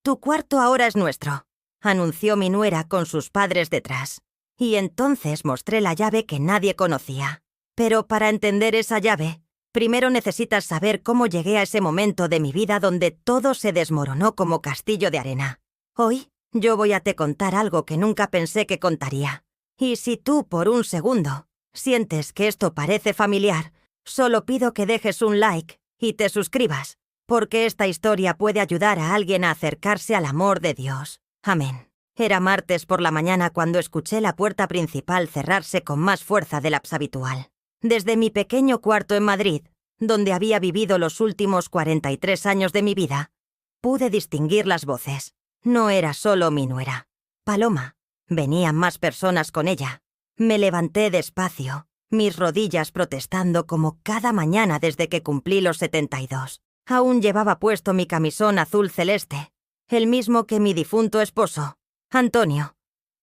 Tu cuarto ahora es nuestro, anunció mi nuera con sus padres detrás. Y entonces mostré la llave que nadie conocía. Pero para entender esa llave, primero necesitas saber cómo llegué a ese momento de mi vida donde todo se desmoronó como castillo de arena. Hoy, yo voy a te contar algo que nunca pensé que contaría. Y si tú, por un segundo, sientes que esto parece familiar, solo pido que dejes un like y te suscribas, porque esta historia puede ayudar a alguien a acercarse al amor de Dios. Amén. Era martes por la mañana cuando escuché la puerta principal cerrarse con más fuerza de la habitual. Desde mi pequeño cuarto en Madrid, donde había vivido los últimos 43 años de mi vida, pude distinguir las voces. No era solo mi nuera, Paloma. Venían más personas con ella. Me levanté despacio, mis rodillas protestando como cada mañana desde que cumplí los 72. Aún llevaba puesto mi camisón azul celeste, el mismo que mi difunto esposo, Antonio.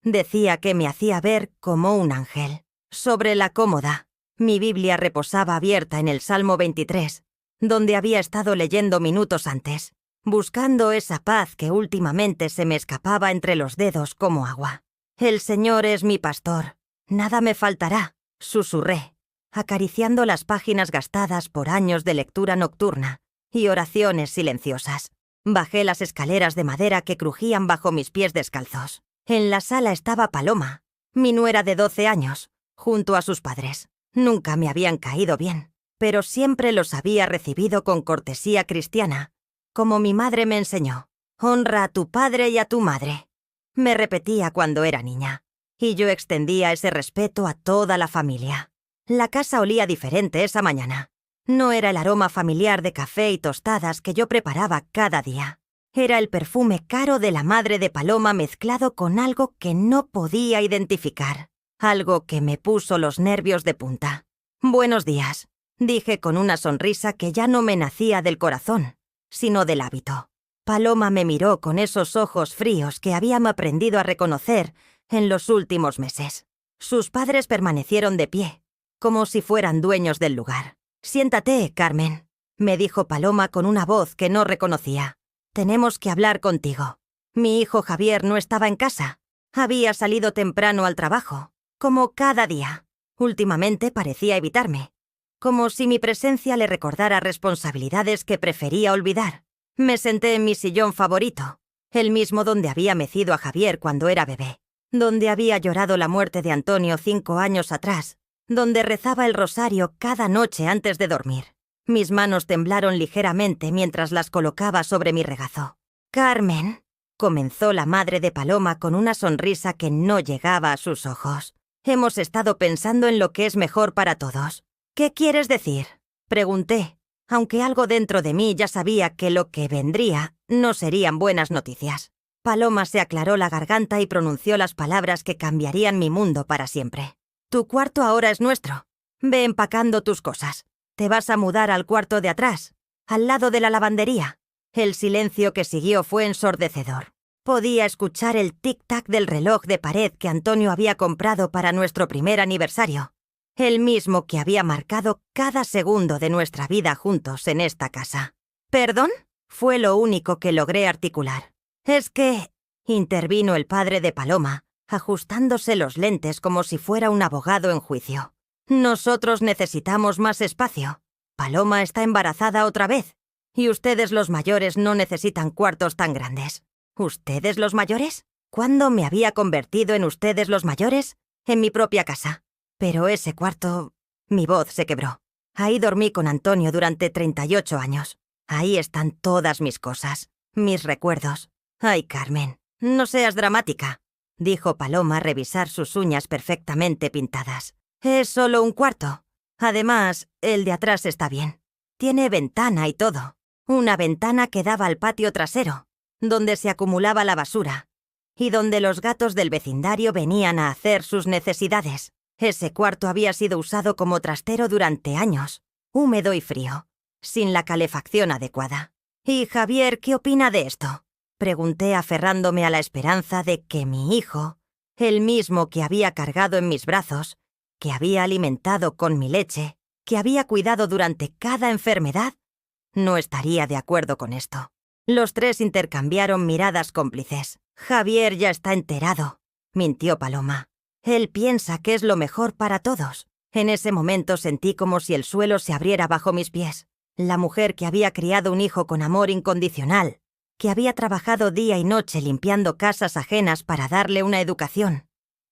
Decía que me hacía ver como un ángel. Sobre la cómoda, mi Biblia reposaba abierta en el Salmo 23, donde había estado leyendo minutos antes, buscando esa paz que últimamente se me escapaba entre los dedos como agua. El Señor es mi pastor, nada me faltará, susurré, acariciando las páginas gastadas por años de lectura nocturna y oraciones silenciosas. Bajé las escaleras de madera que crujían bajo mis pies descalzos. En la sala estaba Paloma, mi nuera de 12 años, junto a sus padres. Nunca me habían caído bien, pero siempre los había recibido con cortesía cristiana, como mi madre me enseñó. Honra a tu padre y a tu madre, me repetía cuando era niña, y yo extendía ese respeto a toda la familia. La casa olía diferente esa mañana. No era el aroma familiar de café y tostadas que yo preparaba cada día. Era el perfume caro de la madre de Paloma mezclado con algo que no podía identificar. Algo que me puso los nervios de punta. «Buenos días», dije con una sonrisa que ya no me nacía del corazón, sino del hábito. Paloma me miró con esos ojos fríos que habíamos aprendido a reconocer en los últimos meses. Sus padres permanecieron de pie, como si fueran dueños del lugar. «Siéntate, Carmen», me dijo Paloma con una voz que no reconocía. «Tenemos que hablar contigo. Mi hijo Javier no estaba en casa. Había salido temprano al trabajo, como cada día. Últimamente parecía evitarme, como si mi presencia le recordara responsabilidades que prefería olvidar. Me senté en mi sillón favorito, el mismo donde había mecido a Javier cuando era bebé, donde había llorado la muerte de Antonio 5 años atrás, donde rezaba el rosario cada noche antes de dormir. Mis manos temblaron ligeramente mientras las colocaba sobre mi regazo. «Carmen», comenzó la madre de Paloma con una sonrisa que no llegaba a sus ojos. «Hemos estado pensando en lo que es mejor para todos». «¿Qué quieres decir?», pregunté, aunque algo dentro de mí ya sabía que lo que vendría no serían buenas noticias. Paloma se aclaró la garganta y pronunció las palabras que cambiarían mi mundo para siempre. «Tu cuarto ahora es nuestro. Ve empacando tus cosas. Te vas a mudar al cuarto de atrás, al lado de la lavandería». El silencio que siguió fue ensordecedor. Podía escuchar el tic-tac del reloj de pared que Antonio había comprado para nuestro primer aniversario. El mismo que había marcado cada segundo de nuestra vida juntos en esta casa. «¿Perdón?», fue lo único que logré articular. «Es que», intervino el padre de Paloma, ajustándose los lentes como si fuera un abogado en juicio. «Nosotros necesitamos más espacio. Paloma está embarazada otra vez, y ustedes los mayores no necesitan cuartos tan grandes». «¿Ustedes los mayores? ¿Cuándo me había convertido en ustedes los mayores? En mi propia casa. Pero ese cuarto...». Mi voz se quebró. Ahí dormí con Antonio durante 38 años. Ahí están todas mis cosas, mis recuerdos. «Ay, Carmen, no seas dramática», dijo Paloma a revisar sus uñas perfectamente pintadas. «Es solo un cuarto. Además, el de atrás está bien. Tiene ventana y todo. Una ventana que daba al patio trasero, donde se acumulaba la basura, y donde los gatos del vecindario venían a hacer sus necesidades. Ese cuarto había sido usado como trastero durante años, húmedo y frío, sin la calefacción adecuada. «¿Y Javier qué opina de esto?», pregunté aferrándome a la esperanza de que mi hijo, el mismo que había cargado en mis brazos, que había alimentado con mi leche, que había cuidado durante cada enfermedad, no estaría de acuerdo con esto. Los tres intercambiaron miradas cómplices. «Javier ya está enterado», mintió Paloma. «Él piensa que es lo mejor para todos». En ese momento sentí como si el suelo se abriera bajo mis pies. La mujer que había criado un hijo con amor incondicional, que había trabajado día y noche limpiando casas ajenas para darle una educación,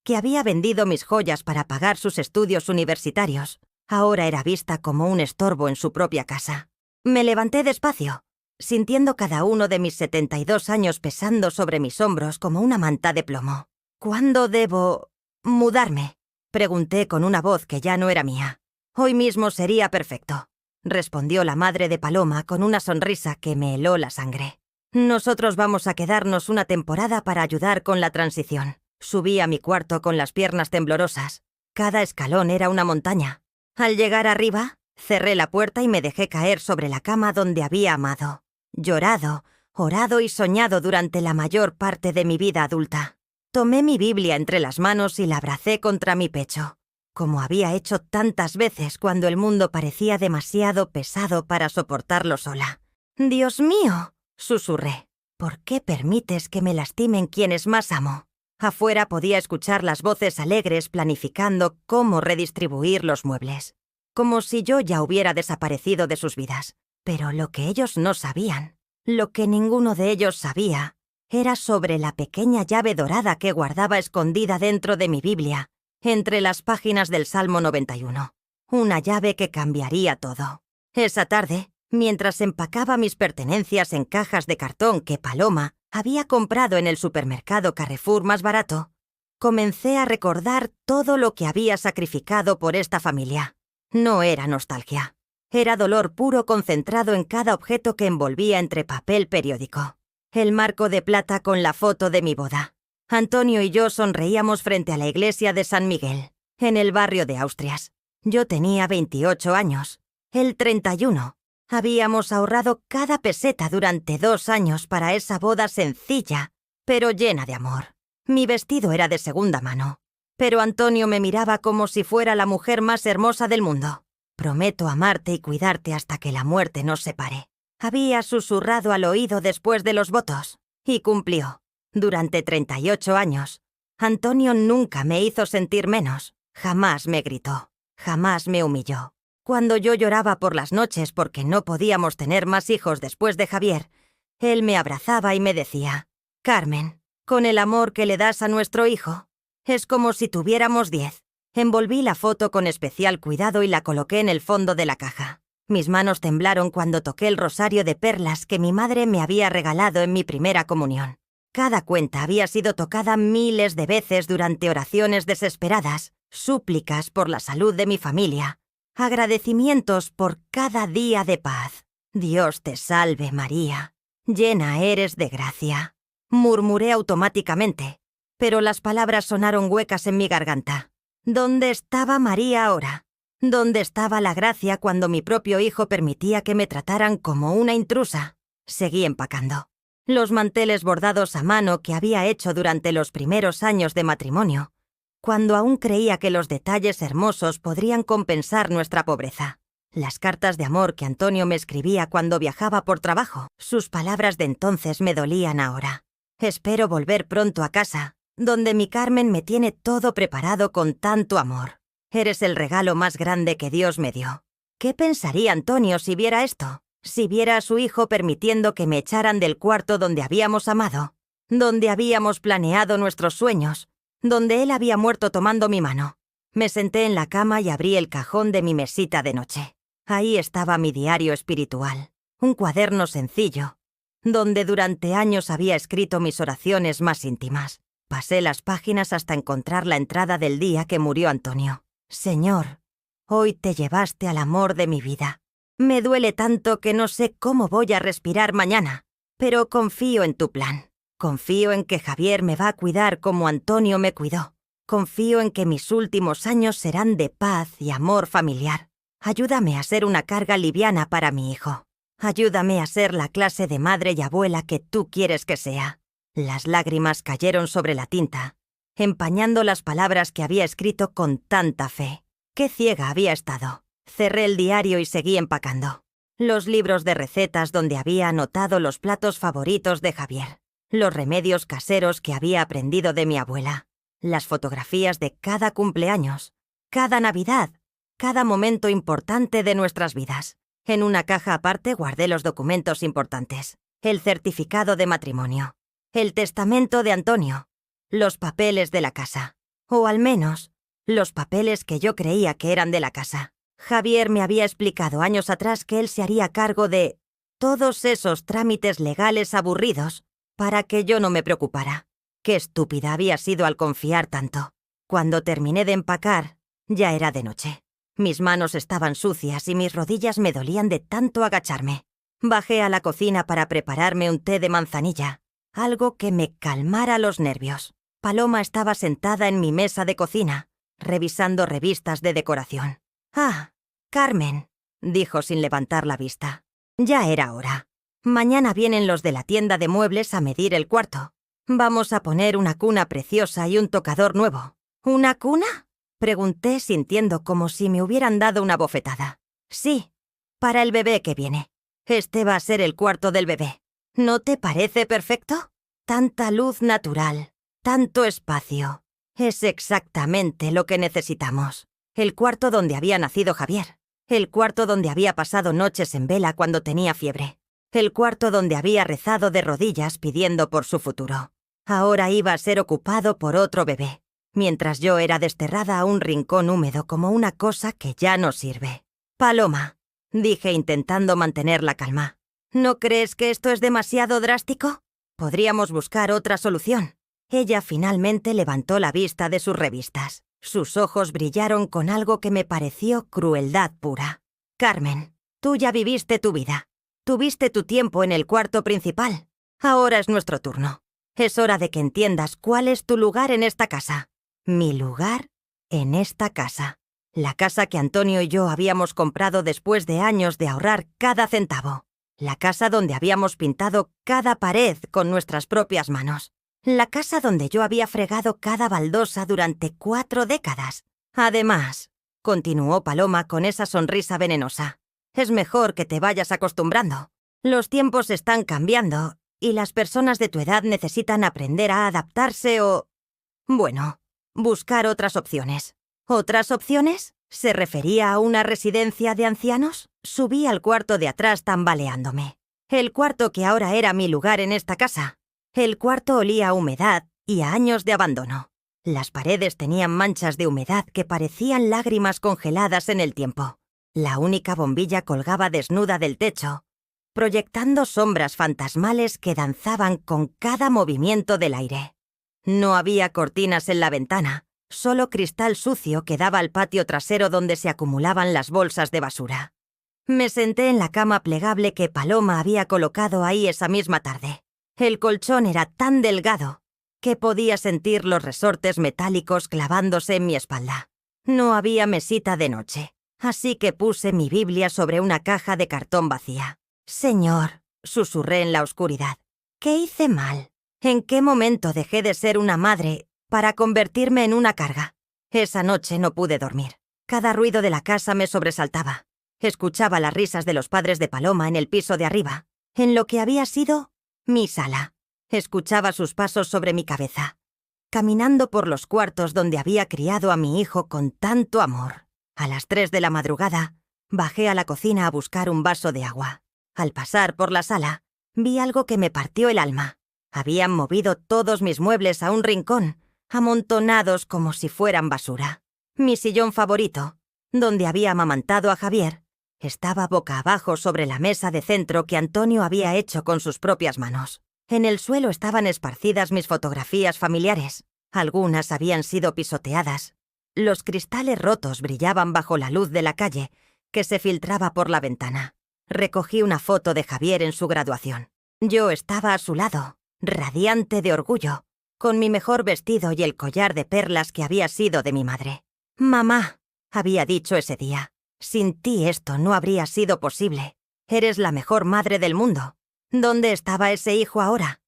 que había vendido mis joyas para pagar sus estudios universitarios, ahora era vista como un estorbo en su propia casa. Me levanté despacio, sintiendo cada uno de mis 72 años pesando sobre mis hombros como una manta de plomo. «¿Cuándo debo mudarme?», pregunté con una voz que ya no era mía. «Hoy mismo sería perfecto», respondió la madre de Paloma con una sonrisa que me heló la sangre. «Nosotros vamos a quedarnos una temporada para ayudar con la transición». Subí a mi cuarto con las piernas temblorosas. Cada escalón era una montaña. Al llegar arriba, cerré la puerta y me dejé caer sobre la cama donde había amado, llorado, orado y soñado durante la mayor parte de mi vida adulta. Tomé mi Biblia entre las manos y la abracé contra mi pecho, como había hecho tantas veces cuando el mundo parecía demasiado pesado para soportarlo sola. «Dios mío», susurré, «¿por qué permites que me lastimen quienes más amo?». Afuera podía escuchar las voces alegres planificando cómo redistribuir los muebles, como si yo ya hubiera desaparecido de sus vidas. Pero lo que ellos no sabían, lo que ninguno de ellos sabía, era sobre la pequeña llave dorada que guardaba escondida dentro de mi Biblia, entre las páginas del Salmo 91. Una llave que cambiaría todo. Esa tarde, mientras empacaba mis pertenencias en cajas de cartón que Paloma había comprado en el supermercado Carrefour más barato, comencé a recordar todo lo que había sacrificado por esta familia. No era nostalgia. Era dolor puro concentrado en cada objeto que envolvía entre papel periódico. El marco de plata con la foto de mi boda. Antonio y yo sonreíamos frente a la iglesia de San Miguel, en el barrio de Austrias. Yo tenía 28 años, él 31. Habíamos ahorrado cada peseta durante 2 años para esa boda sencilla, pero llena de amor. Mi vestido era de segunda mano, pero Antonio me miraba como si fuera la mujer más hermosa del mundo. «Prometo amarte y cuidarte hasta que la muerte nos separe», había susurrado al oído después de los votos, y cumplió. Durante 38 años, Antonio nunca me hizo sentir menos, jamás me gritó, jamás me humilló. Cuando yo lloraba por las noches porque no podíamos tener más hijos después de Javier, él me abrazaba y me decía: «Carmen, con el amor que le das a nuestro hijo, es como si tuviéramos 10. Envolví la foto con especial cuidado y la coloqué en el fondo de la caja. Mis manos temblaron cuando toqué el rosario de perlas que mi madre me había regalado en mi primera comunión. Cada cuenta había sido tocada miles de veces durante oraciones desesperadas, súplicas por la salud de mi familia, agradecimientos por cada día de paz. «Dios te salve, María, llena eres de gracia», murmuré automáticamente, pero las palabras sonaron huecas en mi garganta. ¿Dónde estaba María ahora? ¿Dónde estaba la gracia cuando mi propio hijo permitía que me trataran como una intrusa? Seguí empacando. Los manteles bordados a mano que había hecho durante los primeros años de matrimonio, cuando aún creía que los detalles hermosos podrían compensar nuestra pobreza. Las cartas de amor que Antonio me escribía cuando viajaba por trabajo, sus palabras de entonces me dolían ahora. «Espero volver pronto a casa, donde mi Carmen me tiene todo preparado con tanto amor. Eres el regalo más grande que Dios me dio». ¿Qué pensaría Antonio si viera esto? Si viera a su hijo permitiendo que me echaran del cuarto donde habíamos amado, donde habíamos planeado nuestros sueños, donde él había muerto tomando mi mano. Me senté en la cama y abrí el cajón de mi mesita de noche. Ahí estaba mi diario espiritual, un cuaderno sencillo, donde durante años había escrito mis oraciones más íntimas. Pasé las páginas hasta encontrar la entrada del día que murió Antonio. «Señor, hoy te llevaste al amor de mi vida. Me duele tanto que no sé cómo voy a respirar mañana, pero confío en tu plan. Confío en que Javier me va a cuidar como Antonio me cuidó. Confío en que mis últimos años serán de paz y amor familiar. Ayúdame a ser una carga liviana para mi hijo. Ayúdame a ser la clase de madre y abuela que tú quieres que sea». Las lágrimas cayeron sobre la tinta, empañando las palabras que había escrito con tanta fe. Qué ciega había estado. Cerré el diario y seguí empacando. Los libros de recetas donde había anotado los platos favoritos de Javier, los remedios caseros que había aprendido de mi abuela, las fotografías de cada cumpleaños, cada Navidad, cada momento importante de nuestras vidas. En una caja aparte guardé los documentos importantes, el certificado de matrimonio, el testamento de Antonio, los papeles de la casa, o al menos, los papeles que yo creía que eran de la casa. Javier me había explicado años atrás que él se haría cargo de todos esos trámites legales aburridos para que yo no me preocupara. Qué estúpida había sido al confiar tanto. Cuando terminé de empacar, ya era de noche. Mis manos estaban sucias y mis rodillas me dolían de tanto agacharme. Bajé a la cocina para prepararme un té de manzanilla, algo que me calmara los nervios. Paloma estaba sentada en mi mesa de cocina, revisando revistas de decoración. «Ah, Carmen», dijo sin levantar la vista. Ya era hora. Mañana vienen los de la tienda de muebles a medir el cuarto. Vamos a poner una cuna preciosa y un tocador nuevo. ¿Una cuna?, pregunté sintiendo como si me hubieran dado una bofetada. Sí, para el bebé que viene. Este va a ser el cuarto del bebé. ¿No te parece perfecto? Tanta luz natural, tanto espacio. Es exactamente lo que necesitamos. El cuarto donde había nacido Javier. El cuarto donde había pasado noches en vela cuando tenía fiebre. El cuarto donde había rezado de rodillas pidiendo por su futuro. Ahora iba a ser ocupado por otro bebé, mientras yo era desterrada a un rincón húmedo como una cosa que ya no sirve. «Paloma», dije intentando mantener la calma, ¿no crees que esto es demasiado drástico? Podríamos buscar otra solución. Ella finalmente levantó la vista de sus revistas. Sus ojos brillaron con algo que me pareció crueldad pura. «Carmen, tú ya viviste tu vida. Tuviste tu tiempo en el cuarto principal. Ahora es nuestro turno. Es hora de que entiendas cuál es tu lugar en esta casa». Mi lugar en esta casa. La casa que Antonio y yo habíamos comprado después de años de ahorrar cada centavo. La casa donde habíamos pintado cada pared con nuestras propias manos. La casa donde yo había fregado cada baldosa durante 4 décadas. Además, continuó Paloma con esa sonrisa venenosa, es mejor que te vayas acostumbrando. Los tiempos están cambiando y las personas de tu edad necesitan aprender a adaptarse o... bueno, buscar otras opciones. ¿Otras opciones? ¿Se refería a una residencia de ancianos? Subí al cuarto de atrás tambaleándome. El cuarto que ahora era mi lugar en esta casa. El cuarto olía a humedad y a años de abandono. Las paredes tenían manchas de humedad que parecían lágrimas congeladas en el tiempo. La única bombilla colgaba desnuda del techo, proyectando sombras fantasmales que danzaban con cada movimiento del aire. No había cortinas en la ventana, solo cristal sucio que daba al patio trasero donde se acumulaban las bolsas de basura. Me senté en la cama plegable que Paloma había colocado ahí esa misma tarde. El colchón era tan delgado que podía sentir los resortes metálicos clavándose en mi espalda. No había mesita de noche, así que puse mi Biblia sobre una caja de cartón vacía. «Señor», susurré en la oscuridad, «¿qué hice mal? ¿En qué momento dejé de ser una madre para convertirme en una carga?» Esa noche no pude dormir. Cada ruido de la casa me sobresaltaba. Escuchaba las risas de los padres de Paloma en el piso de arriba, en lo que había sido mi sala. Escuchaba sus pasos sobre mi cabeza, caminando por los cuartos donde había criado a mi hijo con tanto amor. A las 3 de la madrugada, bajé a la cocina a buscar un vaso de agua. Al pasar por la sala, vi algo que me partió el alma. Habían movido todos mis muebles a un rincón, amontonados como si fueran basura. Mi sillón favorito, donde había amamantado a Javier, estaba boca abajo sobre la mesa de centro que Antonio había hecho con sus propias manos. En el suelo estaban esparcidas mis fotografías familiares. Algunas habían sido pisoteadas. Los cristales rotos brillaban bajo la luz de la calle que se filtraba por la ventana. Recogí una foto de Javier en su graduación. Yo estaba a su lado, radiante de orgullo, con mi mejor vestido y el collar de perlas que había sido de mi madre. «Mamá», había dicho ese día, «sin ti esto no habría sido posible. Eres la mejor madre del mundo». ¿Dónde estaba ese hijo ahora?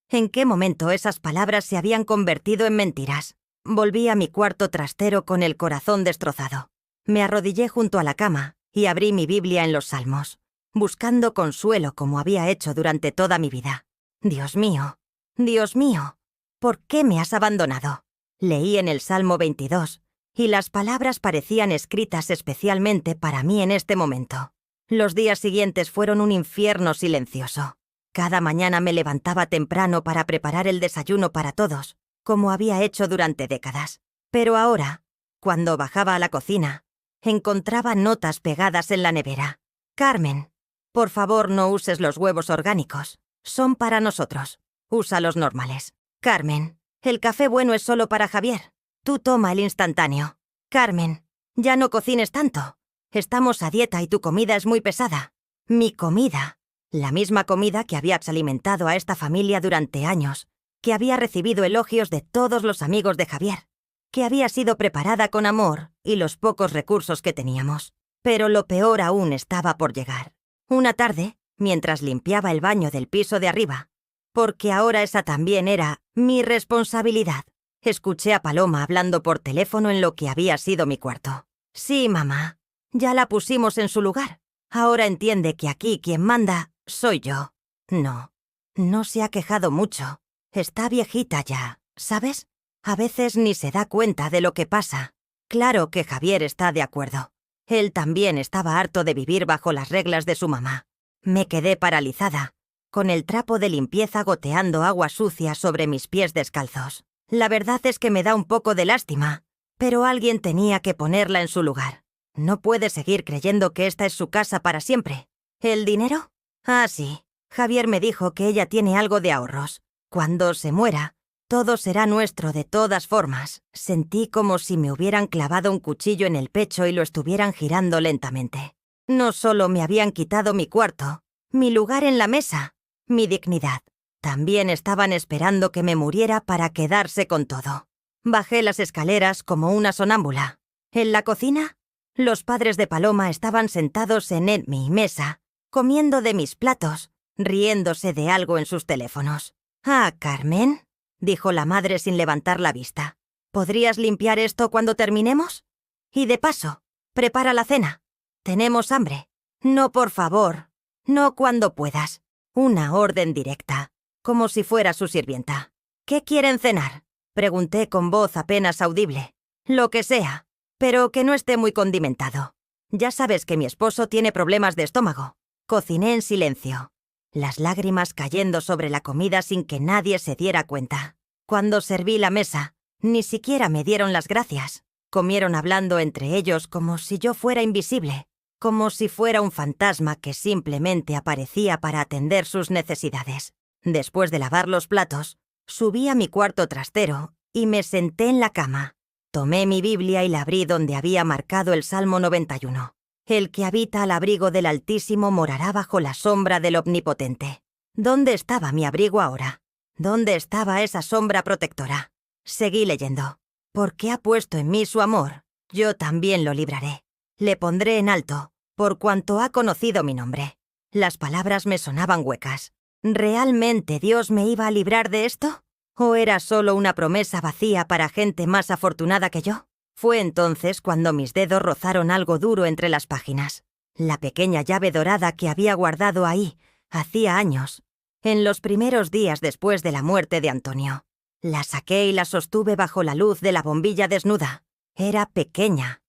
¿En qué momento esas palabras se habían convertido en mentiras? Volví a mi cuarto trastero con el corazón destrozado. Me arrodillé junto a la cama y abrí mi Biblia en los Salmos. buscando consuelo como había hecho durante toda mi vida. Dios mío, Dios mío, ¿por qué me has abandonado? Leí en el Salmo 22, y las palabras parecían escritas especialmente para mí en este momento. Los días siguientes fueron un infierno silencioso. Cada mañana me levantaba temprano para preparar el desayuno para todos, como había hecho durante décadas. Pero ahora, cuando bajaba a la cocina, encontraba notas pegadas en la nevera. Carmen, por favor no uses los huevos orgánicos. Son para nosotros. Usa los normales. Carmen, el café bueno es solo para Javier. Tú toma el instantáneo. Carmen, ya no cocines tanto. Estamos a dieta y tu comida es muy pesada. Mi comida. La misma comida que había alimentado a esta familia durante años, que había recibido elogios de todos los amigos de Javier, que había sido preparada con amor y los pocos recursos que teníamos. Pero lo peor aún estaba por llegar. Una tarde, mientras limpiaba el baño del piso de arriba, porque ahora esa también era mi responsabilidad, escuché a Paloma hablando por teléfono en lo que había sido mi cuarto. Sí, mamá, ya la pusimos en su lugar. Ahora entiende que aquí quien manda soy yo. No, no se ha quejado mucho. Está viejita ya, ¿sabes? A veces ni se da cuenta de lo que pasa. Claro que Javier está de acuerdo. Él también estaba harto de vivir bajo las reglas de su mamá. Me quedé paralizada, con el trapo de limpieza goteando agua sucia sobre mis pies descalzos. La verdad es que me da un poco de lástima, pero alguien tenía que ponerla en su lugar. No puede seguir creyendo que esta es su casa para siempre. ¿El dinero? Ah, sí. Javier me dijo que ella tiene algo de ahorros. Cuando se muera, todo será nuestro de todas formas. Sentí como si me hubieran clavado un cuchillo en el pecho y lo estuvieran girando lentamente. No solo me habían quitado mi cuarto, mi lugar en la mesa, mi dignidad. También estaban esperando que me muriera para quedarse con todo. Bajé las escaleras como una sonámbula. En la cocina, los padres de Paloma estaban sentados en mi mesa, comiendo de mis platos, riéndose de algo en sus teléfonos. «Ah, Carmen», dijo la madre sin levantar la vista. «¿Podrías limpiar esto cuando terminemos? Y de paso, prepara la cena. Tenemos hambre. No, por favor. No cuando puedas. Una orden directa, como si fuera su sirvienta». «¿Qué quieren cenar?», pregunté con voz apenas audible. «Lo que sea, pero que no esté muy condimentado. Ya sabes que mi esposo tiene problemas de estómago». Cociné en silencio, las lágrimas cayendo sobre la comida sin que nadie se diera cuenta. Cuando serví la mesa, ni siquiera me dieron las gracias. Comieron hablando entre ellos como si yo fuera invisible, como si fuera un fantasma que simplemente aparecía para atender sus necesidades. Después de lavar los platos, subí a mi cuarto trastero y me senté en la cama. Tomé mi Biblia y la abrí donde había marcado el Salmo 91. El que habita al abrigo del Altísimo morará bajo la sombra del Omnipotente. ¿Dónde estaba mi abrigo ahora? ¿Dónde estaba esa sombra protectora? Seguí leyendo. Porque ha puesto en mí su amor, yo también lo libraré. Le pondré en alto, por cuanto ha conocido mi nombre. Las palabras me sonaban huecas. ¿Realmente Dios me iba a librar de esto? ¿O era solo una promesa vacía para gente más afortunada que yo? Fue entonces cuando mis dedos rozaron algo duro entre las páginas. La pequeña llave dorada que había guardado ahí hacía años, en los primeros días después de la muerte de Antonio. La saqué y la sostuve bajo la luz de la bombilla desnuda. Era pequeña,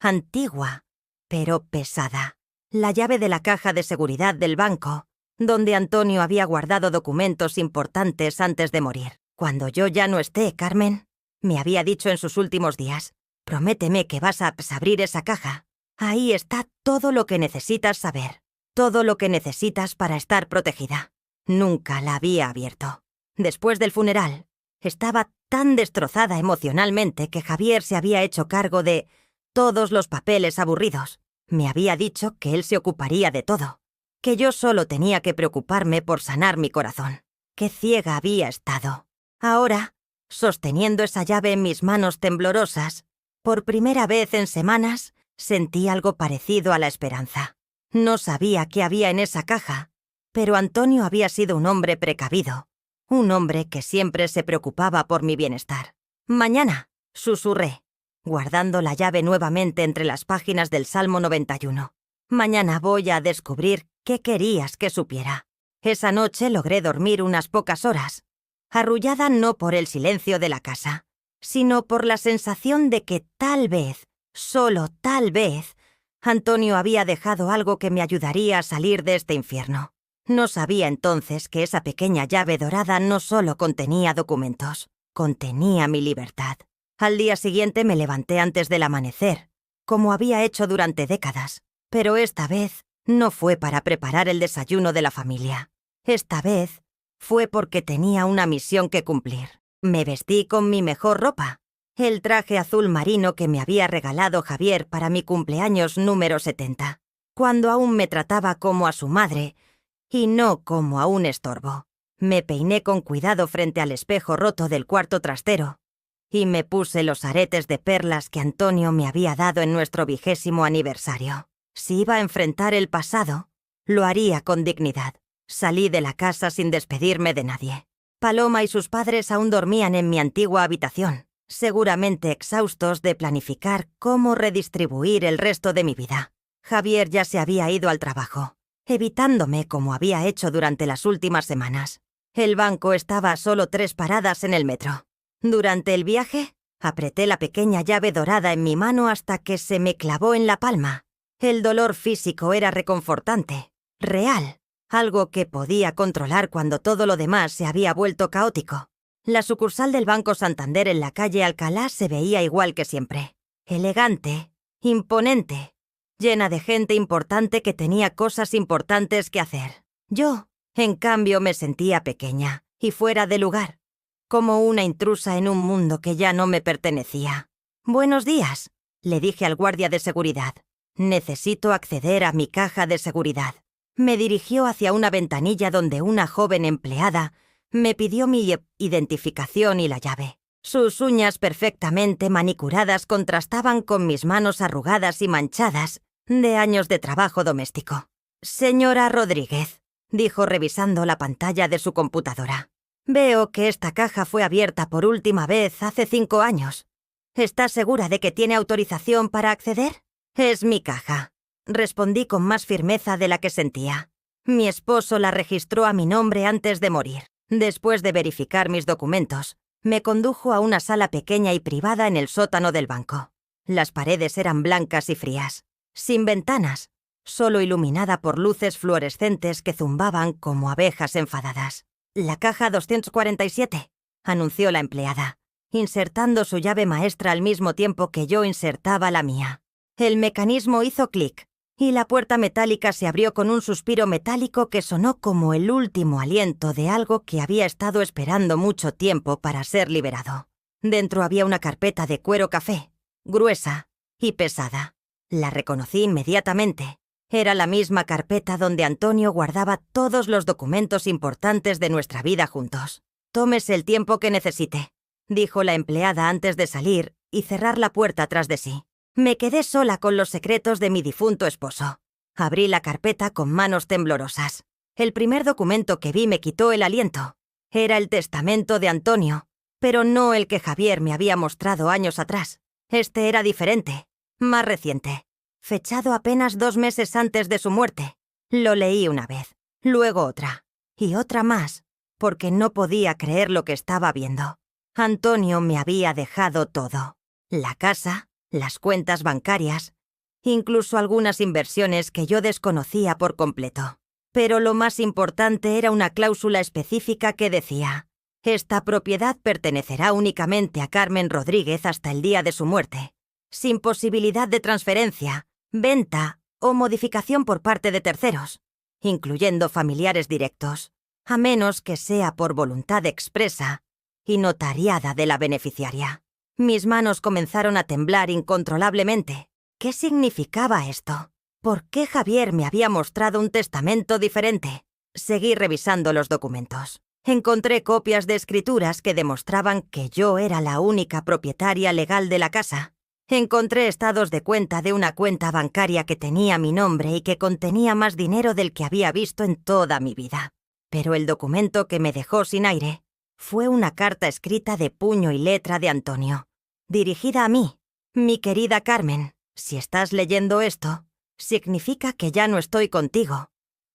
antigua, pero pesada. La llave de la caja de seguridad del banco, donde Antonio había guardado documentos importantes antes de morir. «Cuando yo ya no esté, Carmen», me había dicho en sus últimos días, «prométeme que vas a abrir esa caja. Ahí está todo lo que necesitas saber, todo lo que necesitas para estar protegida». Nunca la había abierto. Después del funeral, estaba tan destrozada emocionalmente que Javier se había hecho cargo de todos los papeles aburridos. Me había dicho que él se ocuparía de todo, que yo solo tenía que preocuparme por sanar mi corazón. Qué ciega había estado. Ahora, sosteniendo esa llave en mis manos temblorosas, por primera vez en semanas, sentí algo parecido a la esperanza. No sabía qué había en esa caja, pero Antonio había sido un hombre precavido, un hombre que siempre se preocupaba por mi bienestar. «Mañana», susurré, guardando la llave nuevamente entre las páginas del Salmo 91. «Mañana voy a descubrir ¿Qué querías que supiera? Esa noche logré dormir unas pocas horas, arrullada no por el silencio de la casa, sino por la sensación de que tal vez, solo tal vez, Antonio había dejado algo que me ayudaría a salir de este infierno. No sabía entonces que esa pequeña llave dorada no solo contenía documentos, contenía mi libertad. Al día siguiente me levanté antes del amanecer, como había hecho durante décadas, pero esta vez no fue para preparar el desayuno de la familia. Esta vez fue porque tenía una misión que cumplir. Me vestí con mi mejor ropa, el traje azul marino que me había regalado Javier para mi cumpleaños número 70, cuando aún me trataba como a su madre y no como a un estorbo. Me peiné con cuidado frente al espejo roto del cuarto trastero y me puse los aretes de perlas que Antonio me había dado en nuestro 20º aniversario. Si iba a enfrentar el pasado, lo haría con dignidad. Salí de la casa sin despedirme de nadie. Paloma y sus padres aún dormían en mi antigua habitación, seguramente exhaustos de planificar cómo redistribuir el resto de mi vida. Javier ya se había ido al trabajo, evitándome como había hecho durante las últimas semanas. El banco estaba a solo 3 paradas en el metro. Durante el viaje, apreté la pequeña llave dorada en mi mano hasta que se me clavó en la palma. El dolor físico era reconfortante, real, algo que podía controlar cuando todo lo demás se había vuelto caótico. La sucursal del Banco Santander en la calle Alcalá se veía igual que siempre. Elegante, imponente, llena de gente importante que tenía cosas importantes que hacer. Yo, en cambio, me sentía pequeña y fuera de lugar, como una intrusa en un mundo que ya no me pertenecía. «Buenos días», le dije al guardia de seguridad. «Necesito acceder a mi caja de seguridad». Me dirigió hacia una ventanilla donde una joven empleada me pidió mi identificación y la llave. Sus uñas perfectamente manicuradas contrastaban con mis manos arrugadas y manchadas de años de trabajo doméstico. «Señora Rodríguez», dijo revisando la pantalla de su computadora. «Veo que esta caja fue abierta por última vez hace 5 años. ¿Está segura de que tiene autorización para acceder?» «Es mi caja», respondí con más firmeza de la que sentía. Mi esposo la registró a mi nombre antes de morir. Después de verificar mis documentos, me condujo a una sala pequeña y privada en el sótano del banco. Las paredes eran blancas y frías, sin ventanas, solo iluminada por luces fluorescentes que zumbaban como abejas enfadadas. «La caja 247», anunció la empleada, insertando su llave maestra al mismo tiempo que yo insertaba la mía. El mecanismo hizo clic, y la puerta metálica se abrió con un suspiro metálico que sonó como el último aliento de algo que había estado esperando mucho tiempo para ser liberado. Dentro había una carpeta de cuero café, gruesa y pesada. La reconocí inmediatamente. Era la misma carpeta donde Antonio guardaba todos los documentos importantes de nuestra vida juntos. «Tómese el tiempo que necesite», dijo la empleada antes de salir y cerrar la puerta tras de sí. Me quedé sola con los secretos de mi difunto esposo. Abrí la carpeta con manos temblorosas. El primer documento que vi me quitó el aliento. Era el testamento de Antonio, pero no el que Javier me había mostrado años atrás. Este era diferente, más reciente, fechado apenas 2 meses antes de su muerte. Lo leí una vez, luego otra, y otra más, porque no podía creer lo que estaba viendo. Antonio me había dejado todo. La casa, las cuentas bancarias, incluso algunas inversiones que yo desconocía por completo. Pero lo más importante era una cláusula específica que decía: «Esta propiedad pertenecerá únicamente a Carmen Rodríguez hasta el día de su muerte, sin posibilidad de transferencia, venta o modificación por parte de terceros, incluyendo familiares directos, a menos que sea por voluntad expresa y notariada de la beneficiaria». Mis manos comenzaron a temblar incontrolablemente. ¿Qué significaba esto? ¿Por qué Javier me había mostrado un testamento diferente? Seguí revisando los documentos. Encontré copias de escrituras que demostraban que yo era la única propietaria legal de la casa. Encontré estados de cuenta de una cuenta bancaria que tenía mi nombre y que contenía más dinero del que había visto en toda mi vida. Pero el documento que me dejó sin aire fue una carta escrita de puño y letra de Antonio, dirigida a mí. «Mi querida Carmen, si estás leyendo esto, significa que ya no estoy contigo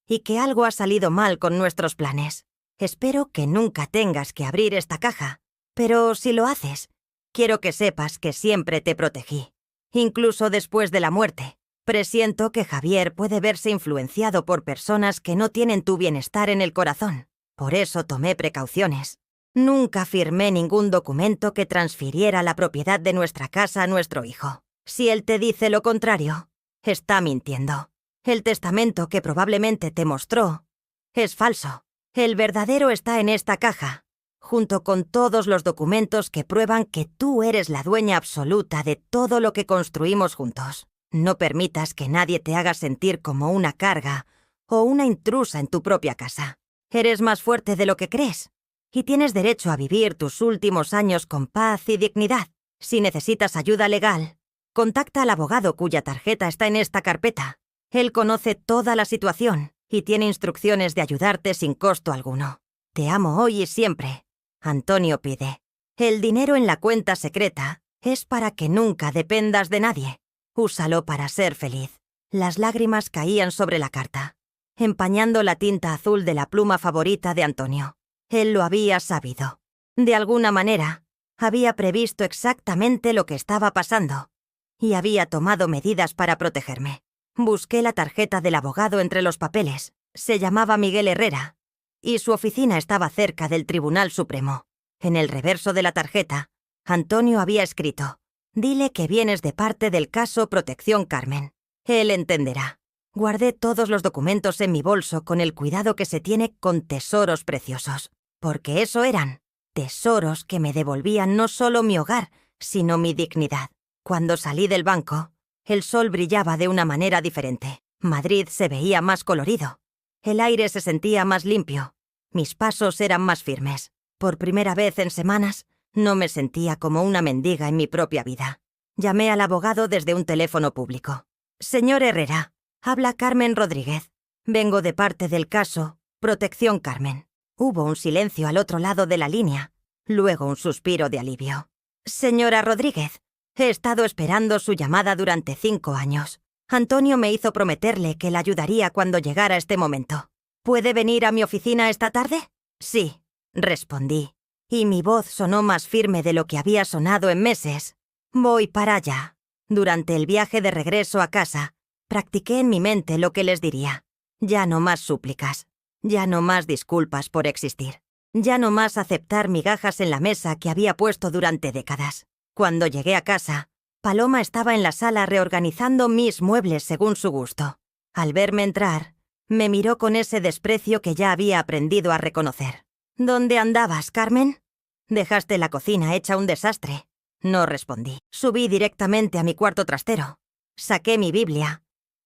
y que algo ha salido mal con nuestros planes. Espero que nunca tengas que abrir esta caja, pero si lo haces, quiero que sepas que siempre te protegí. Incluso después de la muerte, presiento que Javier puede verse influenciado por personas que no tienen tu bienestar en el corazón. Por eso tomé precauciones. Nunca firmé ningún documento que transfiriera la propiedad de nuestra casa a nuestro hijo. Si él te dice lo contrario, está mintiendo. El testamento que probablemente te mostró es falso. El verdadero está en esta caja, junto con todos los documentos que prueban que tú eres la dueña absoluta de todo lo que construimos juntos. No permitas que nadie te haga sentir como una carga o una intrusa en tu propia casa. Eres más fuerte de lo que crees y tienes derecho a vivir tus últimos años con paz y dignidad. Si necesitas ayuda legal, contacta al abogado cuya tarjeta está en esta carpeta. Él conoce toda la situación y tiene instrucciones de ayudarte sin costo alguno. Te amo hoy y siempre. Antonio Pide. El dinero en la cuenta secreta es para que nunca dependas de nadie. Úsalo para ser feliz. Las lágrimas caían sobre la carta, empañando la tinta azul de la pluma favorita de Antonio. Él lo había sabido. De alguna manera, había previsto exactamente lo que estaba pasando y había tomado medidas para protegerme. Busqué la tarjeta del abogado entre los papeles. Se llamaba Miguel Herrera y su oficina estaba cerca del Tribunal Supremo. En el reverso de la tarjeta, Antonio había escrito: «Dile que vienes de parte del caso Protección Carmen. Él entenderá». Guardé todos los documentos en mi bolso con el cuidado que se tiene con tesoros preciosos, porque eso eran tesoros que me devolvían no solo mi hogar, sino mi dignidad. Cuando salí del banco, el sol brillaba de una manera diferente. Madrid se veía más colorido. El aire se sentía más limpio. Mis pasos eran más firmes. Por primera vez en semanas, no me sentía como una mendiga en mi propia vida. Llamé al abogado desde un teléfono público. «Señor Herrera, habla Carmen Rodríguez. Vengo de parte del caso Protección Carmen». Hubo un silencio al otro lado de la línea, luego un suspiro de alivio. «Señora Rodríguez, he estado esperando su llamada durante 5 años. Antonio me hizo prometerle que la ayudaría cuando llegara este momento. ¿Puede venir a mi oficina esta tarde?» «Sí», respondí, y mi voz sonó más firme de lo que había sonado en meses. «Voy para allá». Durante el viaje de regreso a casa, practiqué en mi mente lo que les diría. Ya no más súplicas, ya no más disculpas por existir, ya no más aceptar migajas en la mesa que había puesto durante décadas. Cuando llegué a casa, Paloma estaba en la sala reorganizando mis muebles según su gusto. Al verme entrar, me miró con ese desprecio que ya había aprendido a reconocer. «¿Dónde andabas, Carmen? Dejaste la cocina hecha un desastre». No respondí. Subí directamente a mi cuarto trastero. Saqué mi Biblia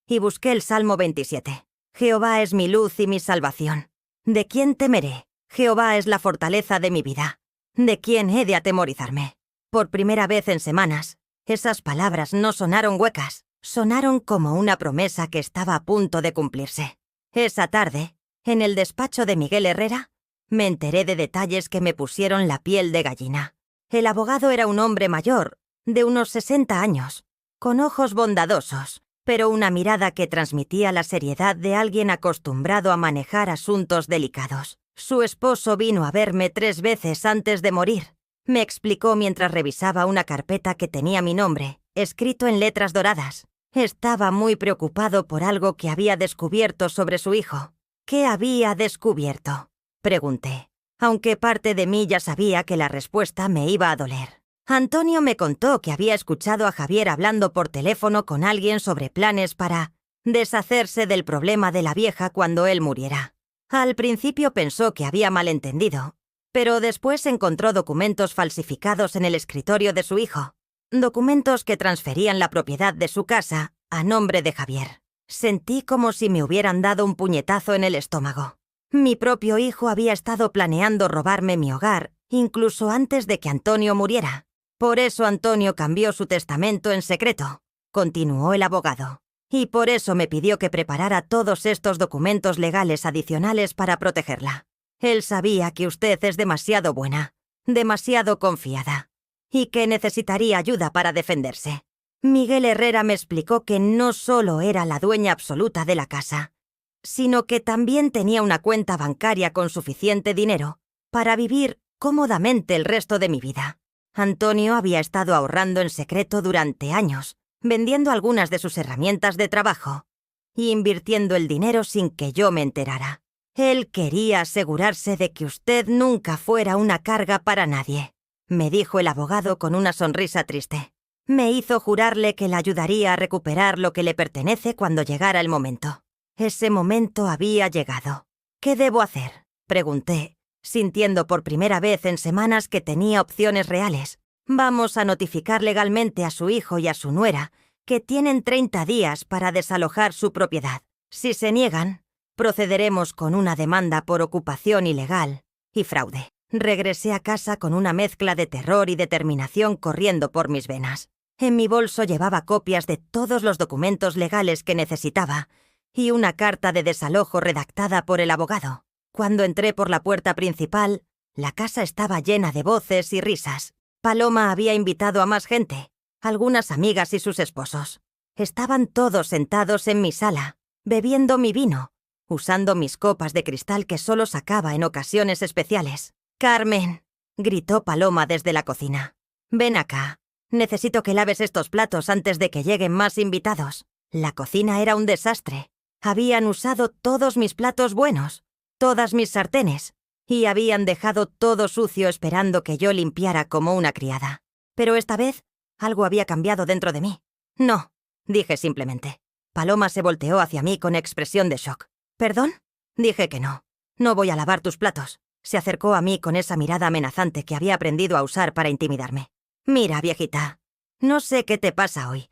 y busqué el Salmo 27. «Jehová es mi luz y mi salvación. ¿De quién temeré? Jehová es la fortaleza de mi vida. ¿De quién he de atemorizarme?» Por primera vez en semanas, esas palabras no sonaron huecas, sonaron como una promesa que estaba a punto de cumplirse. Esa tarde, en el despacho de Miguel Herrera, me enteré de detalles que me pusieron la piel de gallina. El abogado era un hombre mayor, de unos 60 años, con ojos bondadosos, pero una mirada que transmitía la seriedad de alguien acostumbrado a manejar asuntos delicados. Su esposo vino a verme 3 veces antes de morir. Me explicó mientras revisaba una carpeta que tenía mi nombre, escrito en letras doradas. Estaba muy preocupado por algo que había descubierto sobre su hijo. «¿Qué había descubierto?», pregunté, aunque parte de mí ya sabía que la respuesta me iba a doler. Antonio me contó que había escuchado a Javier hablando por teléfono con alguien sobre planes para deshacerse del problema de la vieja cuando él muriera. Al principio pensó que había malentendido, pero después encontró documentos falsificados en el escritorio de su hijo, documentos que transferían la propiedad de su casa a nombre de Javier. Sentí como si me hubieran dado un puñetazo en el estómago. Mi propio hijo había estado planeando robarme mi hogar, incluso antes de que Antonio muriera. Por eso Antonio cambió su testamento en secreto, continuó el abogado. Y por eso me pidió que preparara todos estos documentos legales adicionales para protegerla. Él sabía que usted es demasiado buena, demasiado confiada, y que necesitaría ayuda para defenderse. Miguel Herrera me explicó que no solo era la dueña absoluta de la casa, sino que también tenía una cuenta bancaria con suficiente dinero para vivir cómodamente el resto de mi vida. Antonio había estado ahorrando en secreto durante años, vendiendo algunas de sus herramientas de trabajo y invirtiendo el dinero sin que yo me enterara. Él quería asegurarse de que usted nunca fuera una carga para nadie, me dijo el abogado con una sonrisa triste. Me hizo jurarle que le ayudaría a recuperar lo que le pertenece cuando llegara el momento. Ese momento había llegado. ¿Qué debo hacer?, pregunté, sintiendo por primera vez en semanas que tenía opciones reales. Vamos a notificar legalmente a su hijo y a su nuera que tienen 30 días para desalojar su propiedad. Si se niegan, procederemos con una demanda por ocupación ilegal y fraude. Regresé a casa con una mezcla de terror y determinación corriendo por mis venas. En mi bolso llevaba copias de todos los documentos legales que necesitaba y una carta de desalojo redactada por el abogado. Cuando entré por la puerta principal, la casa estaba llena de voces y risas. Paloma había invitado a más gente, algunas amigas y sus esposos. Estaban todos sentados en mi sala, bebiendo mi vino, usando mis copas de cristal que solo sacaba en ocasiones especiales. «Carmen», gritó Paloma desde la cocina. «Ven acá. Necesito que laves estos platos antes de que lleguen más invitados». La cocina era un desastre. Habían usado todos mis platos buenos, todas mis sartenes, y habían dejado todo sucio esperando que yo limpiara como una criada. Pero esta vez, algo había cambiado dentro de mí. «No», dije simplemente. Paloma se volteó hacia mí con expresión de shock. «¿Perdón?». Dije que no. «No voy a lavar tus platos». Se acercó a mí con esa mirada amenazante que había aprendido a usar para intimidarme. «Mira, viejita, no sé qué te pasa hoy,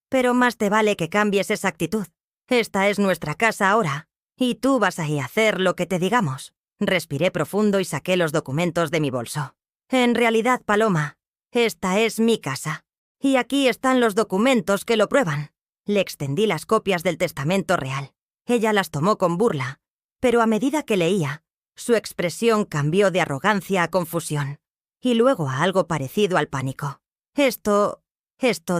pero más te vale que cambies esa actitud. Esta es nuestra casa ahora, y tú vas a ir a hacer lo que te digamos». Respiré profundo y saqué los documentos de mi bolso. «En realidad, Paloma, esta es mi casa, y aquí están los documentos que lo prueban». Le extendí las copias del testamento real. Ella las tomó con burla, pero a medida que leía, su expresión cambió de arrogancia a confusión, y luego a algo parecido al pánico. Esto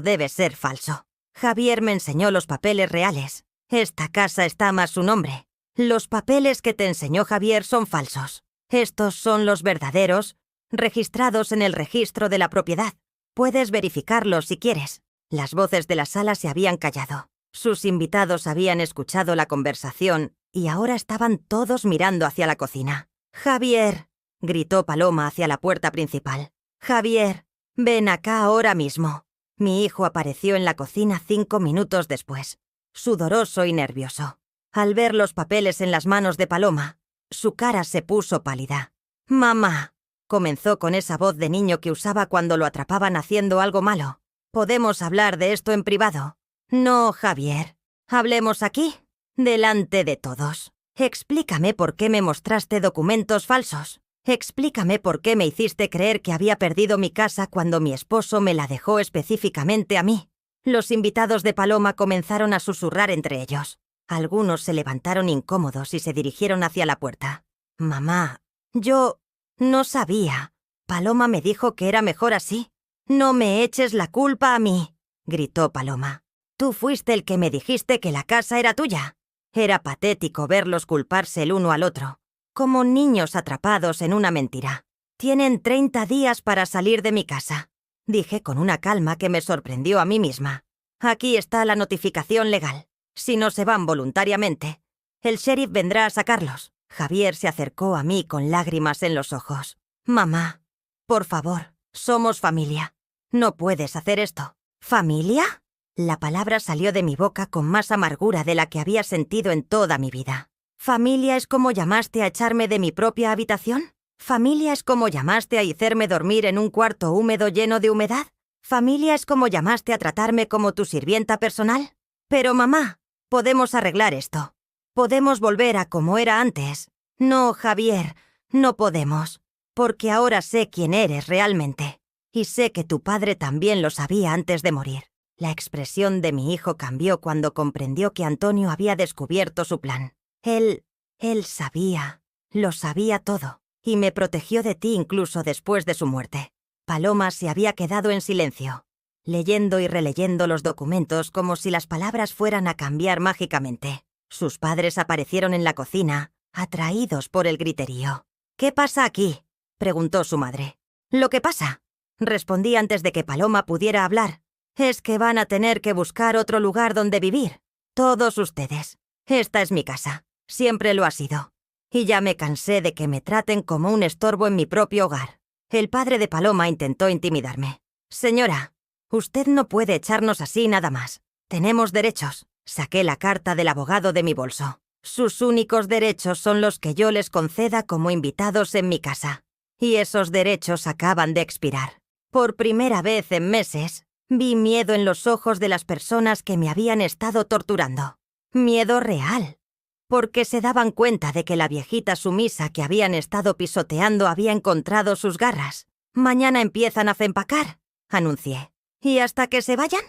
debe ser falso. Javier me enseñó los papeles reales. Esta casa está más su nombre. Los papeles que te enseñó Javier son falsos. Estos son los verdaderos, registrados en el registro de la propiedad. Puedes verificarlos si quieres». Las voces de la sala se habían callado. Sus invitados habían escuchado la conversación y ahora estaban todos mirando hacia la cocina. «Javier», gritó Paloma hacia la puerta principal. «Javier, ven acá ahora mismo». Mi hijo apareció en la cocina 5 minutos después, sudoroso y nervioso. Al ver los papeles en las manos de Paloma, su cara se puso pálida. «Mamá», comenzó con esa voz de niño que usaba cuando lo atrapaban haciendo algo malo. «¿Podemos hablar de esto en privado?» «No, Javier. Hablemos aquí, delante de todos. Explícame por qué me mostraste documentos falsos. Explícame por qué me hiciste creer que había perdido mi casa cuando mi esposo me la dejó específicamente a mí». Los invitados de Paloma comenzaron a susurrar entre ellos. Algunos se levantaron incómodos y se dirigieron hacia la puerta. «Mamá, yo no sabía. Paloma me dijo que era mejor así». «No me eches la culpa a mí», gritó Paloma. «Tú fuiste el que me dijiste que la casa era tuya». Era patético verlos culparse el uno al otro, como niños atrapados en una mentira. «Tienen 30 días para salir de mi casa», dije con una calma que me sorprendió a mí misma. «Aquí está la notificación legal. Si no se van voluntariamente, el sheriff vendrá a sacarlos». Javier se acercó a mí con lágrimas en los ojos. «Mamá, por favor, somos familia. No puedes hacer esto». «¿Familia?». La palabra salió de mi boca con más amargura de la que había sentido en toda mi vida. «¿Familia es como llamaste a echarme de mi propia habitación? ¿Familia es como llamaste a hacerme dormir en un cuarto húmedo lleno de humedad? ¿Familia es como llamaste a tratarme como tu sirvienta personal? Pero mamá, podemos arreglar esto. Podemos volver a como era antes». «No, Javier, no podemos, porque ahora sé quién eres realmente. Y sé que tu padre también lo sabía antes de morir». La expresión de mi hijo cambió cuando comprendió que Antonio había descubierto su plan. Él sabía, lo sabía todo, y me protegió de ti incluso después de su muerte. Paloma se había quedado en silencio, leyendo y releyendo los documentos como si las palabras fueran a cambiar mágicamente. Sus padres aparecieron en la cocina, atraídos por el griterío. «¿Qué pasa aquí?», preguntó su madre. «¿Lo que pasa?», respondí antes de que Paloma pudiera hablar. «Es que van a tener que buscar otro lugar donde vivir. Todos ustedes. Esta es mi casa. Siempre lo ha sido. Y ya me cansé de que me traten como un estorbo en mi propio hogar». El padre de Paloma intentó intimidarme. «Señora, usted no puede echarnos así nada más. Tenemos derechos». Saqué la carta del abogado de mi bolso. «Sus únicos derechos son los que yo les conceda como invitados en mi casa. Y esos derechos acaban de expirar». Por primera vez en meses, vi miedo en los ojos de las personas que me habían estado torturando. Miedo real. Porque se daban cuenta de que la viejita sumisa que habían estado pisoteando había encontrado sus garras. «Mañana empiezan a empacar», anuncié. «¿Y hasta que se vayan?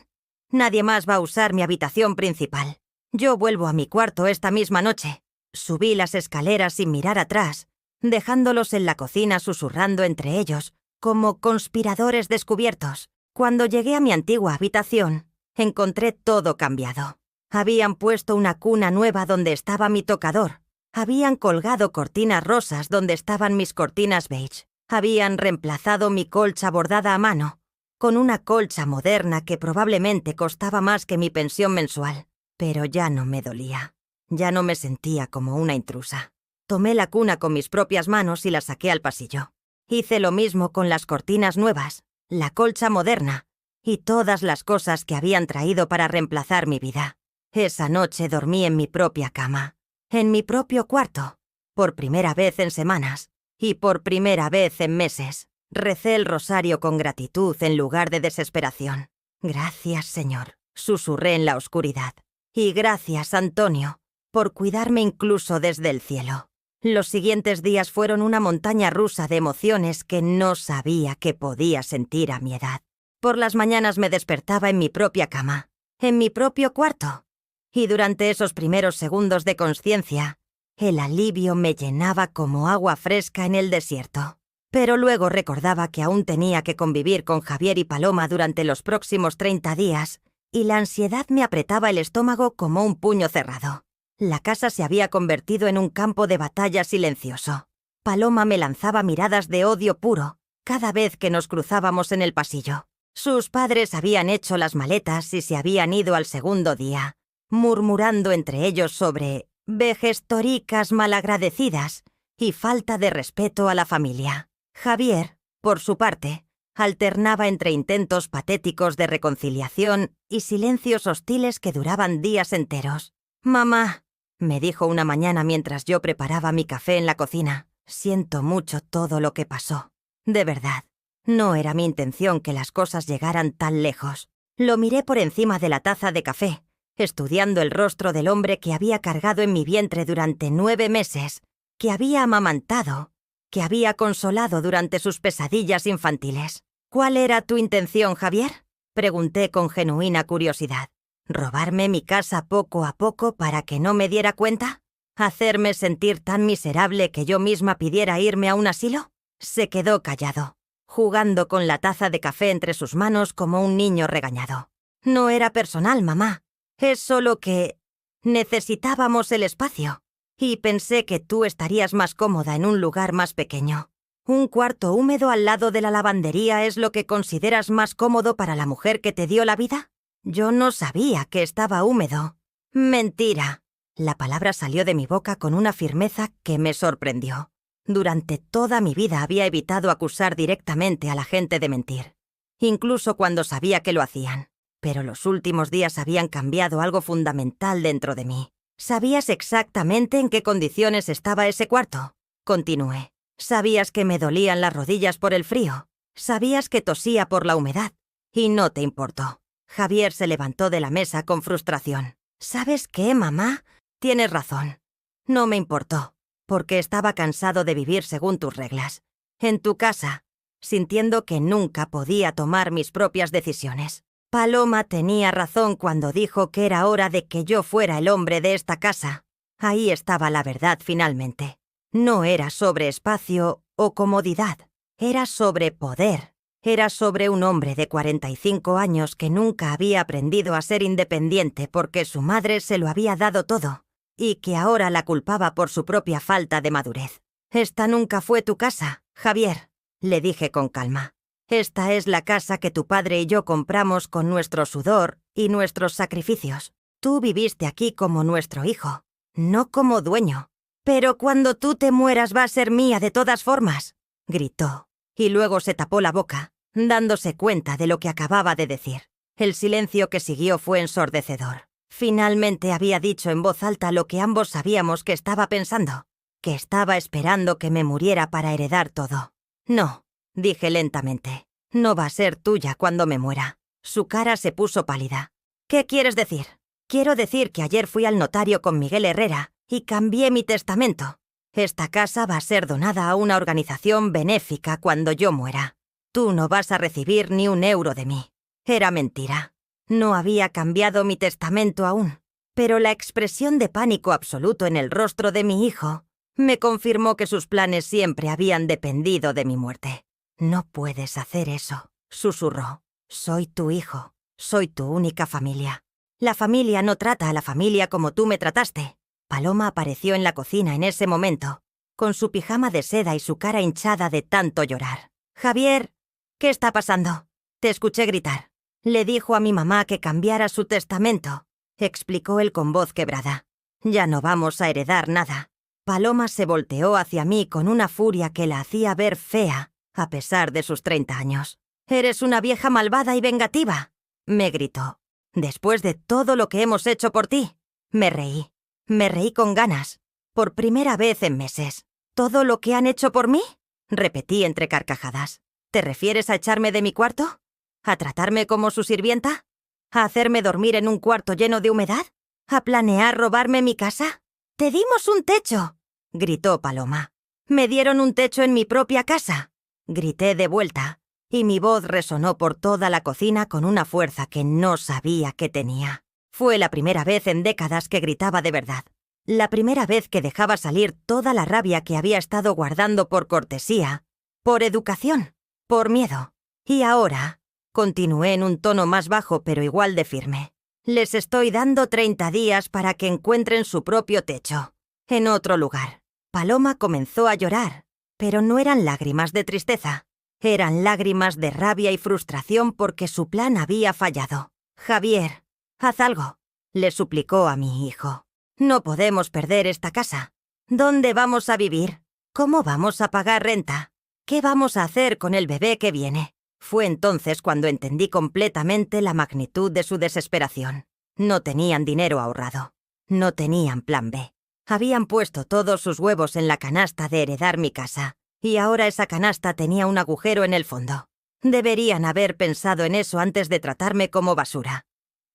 Nadie más va a usar mi habitación principal. Yo vuelvo a mi cuarto esta misma noche». Subí las escaleras sin mirar atrás, dejándolos en la cocina susurrando entre ellos, como conspiradores descubiertos. Cuando llegué a mi antigua habitación, encontré todo cambiado. Habían puesto una cuna nueva donde estaba mi tocador. Habían colgado cortinas rosas donde estaban mis cortinas beige. Habían reemplazado mi colcha bordada a mano con una colcha moderna que probablemente costaba más que mi pensión mensual. Pero ya no me dolía. Ya no me sentía como una intrusa. Tomé la cuna con mis propias manos y la saqué al pasillo. Hice lo mismo con las cortinas nuevas, la colcha moderna y todas las cosas que habían traído para reemplazar mi vida. Esa noche dormí en mi propia cama, en mi propio cuarto, por primera vez en semanas y por primera vez en meses. Recé el rosario con gratitud en lugar de desesperación. «Gracias, Señor», susurré en la oscuridad. «Y gracias, Antonio, por cuidarme incluso desde el cielo». Los siguientes días fueron una montaña rusa de emociones que no sabía que podía sentir a mi edad. Por las mañanas me despertaba en mi propia cama, en mi propio cuarto. Y durante esos primeros segundos de consciencia, el alivio me llenaba como agua fresca en el desierto. Pero luego recordaba que aún tenía que convivir con Javier y Paloma durante los próximos 30 días, y la ansiedad me apretaba el estómago como un puño cerrado. La casa se había convertido en un campo de batalla silencioso. Paloma me lanzaba miradas de odio puro cada vez que nos cruzábamos en el pasillo. Sus padres habían hecho las maletas y se habían ido al segundo día, murmurando entre ellos sobre vejestoricas malagradecidas y falta de respeto a la familia. Javier, por su parte, alternaba entre intentos patéticos de reconciliación y silencios hostiles que duraban días enteros. «Mamá», me dijo una mañana mientras yo preparaba mi café en la cocina, «siento mucho todo lo que pasó. De verdad, no era mi intención que las cosas llegaran tan lejos». Lo miré por encima de la taza de café, estudiando el rostro del hombre que había cargado en mi vientre durante 9 meses, que había amamantado, que había consolado durante sus pesadillas infantiles. «¿Cuál era tu intención, Javier?», pregunté con genuina curiosidad. ¿Robarme mi casa poco a poco para que no me diera cuenta? ¿Hacerme sentir tan miserable que yo misma pidiera irme a un asilo? Se quedó callado, jugando con la taza de café entre sus manos como un niño regañado. «No era personal, mamá. Es solo que necesitábamos el espacio. Y pensé que tú estarías más cómoda en un lugar más pequeño. ¿Un cuarto húmedo al lado de la lavandería es lo que consideras más cómodo para la mujer que te dio la vida? Yo no sabía que estaba húmedo». «Mentira». La palabra salió de mi boca con una firmeza que me sorprendió. Durante toda mi vida había evitado acusar directamente a la gente de mentir, incluso cuando sabía que lo hacían. Pero los últimos días habían cambiado algo fundamental dentro de mí. «¿Sabías exactamente en qué condiciones estaba ese cuarto?», continué. «Sabías que me dolían las rodillas por el frío. Sabías que tosía por la humedad. Y no te importó». Javier se levantó de la mesa con frustración. «¿Sabes qué, mamá? Tienes razón. No me importó, porque estaba cansado de vivir según tus reglas, en tu casa, sintiendo que nunca podía tomar mis propias decisiones. Paloma tenía razón cuando dijo que era hora de que yo fuera el hombre de esta casa. Ahí estaba la verdad finalmente. No era sobre espacio o comodidad, era sobre poder. Era sobre un hombre de 45 años que nunca había aprendido a ser independiente porque su madre se lo había dado todo. y que ahora la culpaba por su propia falta de madurez. «Esta nunca fue tu casa, Javier», le dije con calma. «Esta es la casa que tu padre y yo compramos con nuestro sudor y nuestros sacrificios. Tú viviste aquí como nuestro hijo, no como dueño. Pero cuando tú te mueras va a ser mía de todas formas», gritó, y luego se tapó la boca, dándose cuenta de lo que acababa de decir. El silencio que siguió fue ensordecedor. Finalmente había dicho en voz alta lo que ambos sabíamos que estaba pensando, que estaba esperando que me muriera para heredar todo. «No», dije lentamente, «no va a ser tuya cuando me muera». Su cara se puso pálida. «¿Qué quieres decir?» «Quiero decir que ayer fui al notario con Miguel Herrera y cambié mi testamento. Esta casa va a ser donada a una organización benéfica cuando yo muera. Tú no vas a recibir ni un euro de mí». Era mentira. No había cambiado mi testamento aún, pero la expresión de pánico absoluto en el rostro de mi hijo me confirmó que sus planes siempre habían dependido de mi muerte. «No puedes hacer eso», susurró. «Soy tu hijo, soy tu única familia. La familia no trata a la familia como tú me trataste». Paloma apareció en la cocina en ese momento, con su pijama de seda y su cara hinchada de tanto llorar. «Javier, ¿qué está pasando?» «Te escuché gritar. Le dijo a mi mamá que cambiara su testamento», explicó él con voz quebrada. «Ya no vamos a heredar nada». Paloma se volteó hacia mí con una furia que la hacía ver fea, a pesar de sus 30 años. «Eres una vieja malvada y vengativa», me gritó. «Después de todo lo que hemos hecho por ti». Me reí con ganas, por primera vez en meses. «¿Todo lo que han hecho por mí?», repetí entre carcajadas. «¿Te refieres a echarme de mi cuarto? ¿A tratarme como su sirvienta? ¿A hacerme dormir en un cuarto lleno de humedad? ¿A planear robarme mi casa? «Te dimos un techo», gritó Paloma. «Me dieron un techo en mi propia casa», grité de vuelta, y mi voz resonó por toda la cocina con una fuerza que no sabía que tenía. Fue la primera vez en décadas que gritaba de verdad. La primera vez que dejaba salir toda la rabia que había estado guardando por cortesía, por educación, por miedo. «Y ahora», continué en un tono más bajo pero igual de firme, «les estoy dando 30 días para que encuentren su propio techo, en otro lugar». Paloma comenzó a llorar, pero no eran lágrimas de tristeza. Eran lágrimas de rabia y frustración porque su plan había fallado. «Javier, haz algo», le suplicó a mi hijo. «No podemos perder esta casa. ¿Dónde vamos a vivir? ¿Cómo vamos a pagar renta? ¿Qué vamos a hacer con el bebé que viene?». Fue entonces cuando entendí completamente la magnitud de su desesperación. No tenían dinero ahorrado. No tenían plan B. Habían puesto todos sus huevos en la canasta de heredar mi casa, y ahora esa canasta tenía un agujero en el fondo. «Deberían haber pensado en eso antes de tratarme como basura»,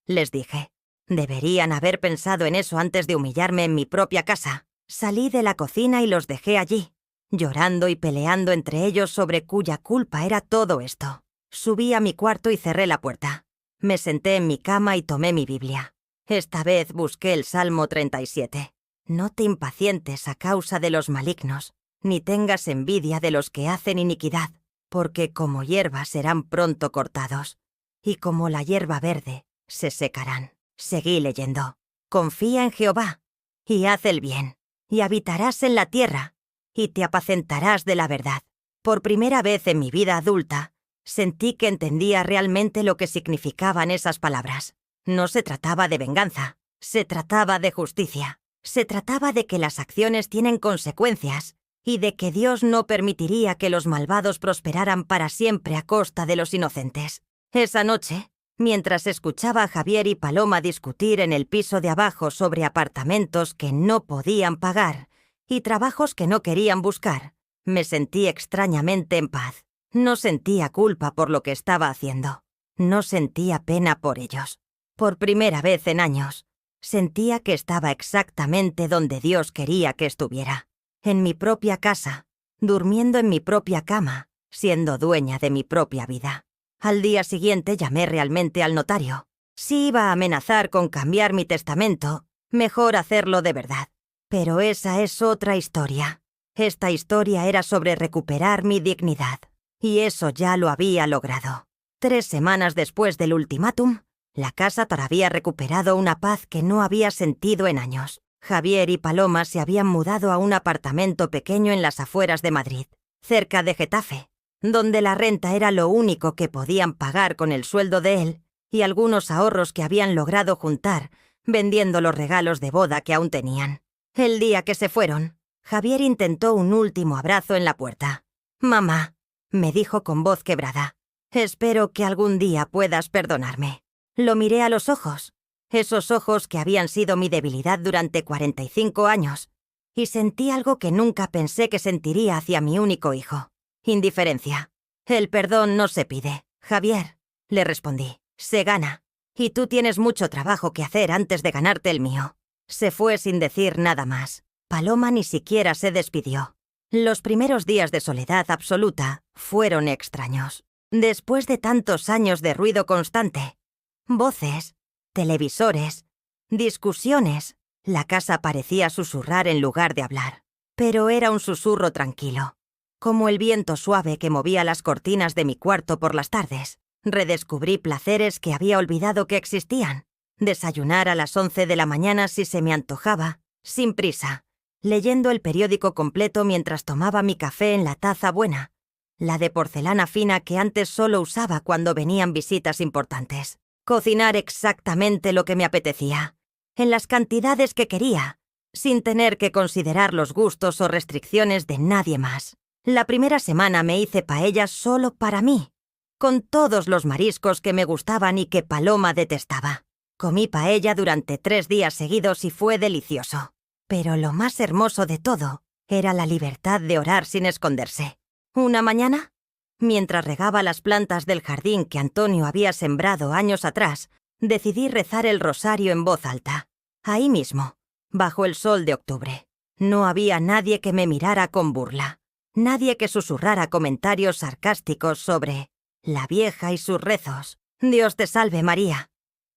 les dije. «Deberían haber pensado en eso antes de humillarme en mi propia casa». Salí de la cocina y los dejé allí, llorando y peleando entre ellos sobre cuya culpa era todo esto. Subí a mi cuarto y cerré la puerta. Me senté en mi cama y tomé mi Biblia. Esta vez busqué el Salmo 37. «No te impacientes a causa de los malignos, ni tengas envidia de los que hacen iniquidad, porque como hierba serán pronto cortados, y como la hierba verde se secarán». Seguí leyendo. «Confía en Jehová, y haz el bien, y habitarás en la tierra, y te apacentarás de la verdad». Por primera vez en mi vida adulta, sentí que entendía realmente lo que significaban esas palabras. No se trataba de venganza, se trataba de justicia. Se trataba de que las acciones tienen consecuencias y de que Dios no permitiría que los malvados prosperaran para siempre a costa de los inocentes. Esa noche, mientras escuchaba a Javier y Paloma discutir en el piso de abajo sobre apartamentos que no podían pagar y trabajos que no querían buscar, me sentí extrañamente en paz. No sentía culpa por lo que estaba haciendo. No sentía pena por ellos. Por primera vez en años, sentía que estaba exactamente donde Dios quería que estuviera. En mi propia casa, durmiendo en mi propia cama, siendo dueña de mi propia vida. Al día siguiente llamé realmente al notario. Si iba a amenazar con cambiar mi testamento, mejor hacerlo de verdad. Pero esa es otra historia. Esta historia era sobre recuperar mi dignidad. Y eso ya lo había logrado. 3 semanas después del ultimátum, la casa había recuperado una paz que no había sentido en años. Javier y Paloma se habían mudado a un apartamento pequeño en las afueras de Madrid, cerca de Getafe, donde la renta era lo único que podían pagar con el sueldo de él y algunos ahorros que habían logrado juntar vendiendo los regalos de boda que aún tenían. El día que se fueron, Javier intentó un último abrazo en la puerta. «Mamá», me dijo con voz quebrada, «espero que algún día puedas perdonarme». Lo miré a los ojos, esos ojos que habían sido mi debilidad durante 45 años, y sentí algo que nunca pensé que sentiría hacia mi único hijo: indiferencia. «El perdón no se pide, Javier», le respondí, «se gana, y tú tienes mucho trabajo que hacer antes de ganarte el mío». Se fue sin decir nada más. Paloma ni siquiera se despidió. Los primeros días de soledad absoluta fueron extraños. Después de tantos años de ruido constante, voces, televisores, discusiones, la casa parecía susurrar en lugar de hablar. Pero era un susurro tranquilo, como el viento suave que movía las cortinas de mi cuarto por las tardes. Redescubrí placeres que había olvidado que existían. Desayunar a las 11 de la mañana si se me antojaba, sin prisa, leyendo el periódico completo mientras tomaba mi café en la taza buena, la de porcelana fina que antes solo usaba cuando venían visitas importantes. Cocinar exactamente lo que me apetecía, en las cantidades que quería, sin tener que considerar los gustos o restricciones de nadie más. La primera semana me hice paella solo para mí, con todos los mariscos que me gustaban y que Paloma detestaba. Comí paella durante 3 días seguidos y fue delicioso. Pero lo más hermoso de todo era la libertad de orar sin esconderse. Una mañana, mientras regaba las plantas del jardín que Antonio había sembrado años atrás, decidí rezar el rosario en voz alta. Ahí mismo, bajo el sol de octubre. No había nadie que me mirara con burla. Nadie que susurrara comentarios sarcásticos sobre la vieja y sus rezos. «Dios te salve, María.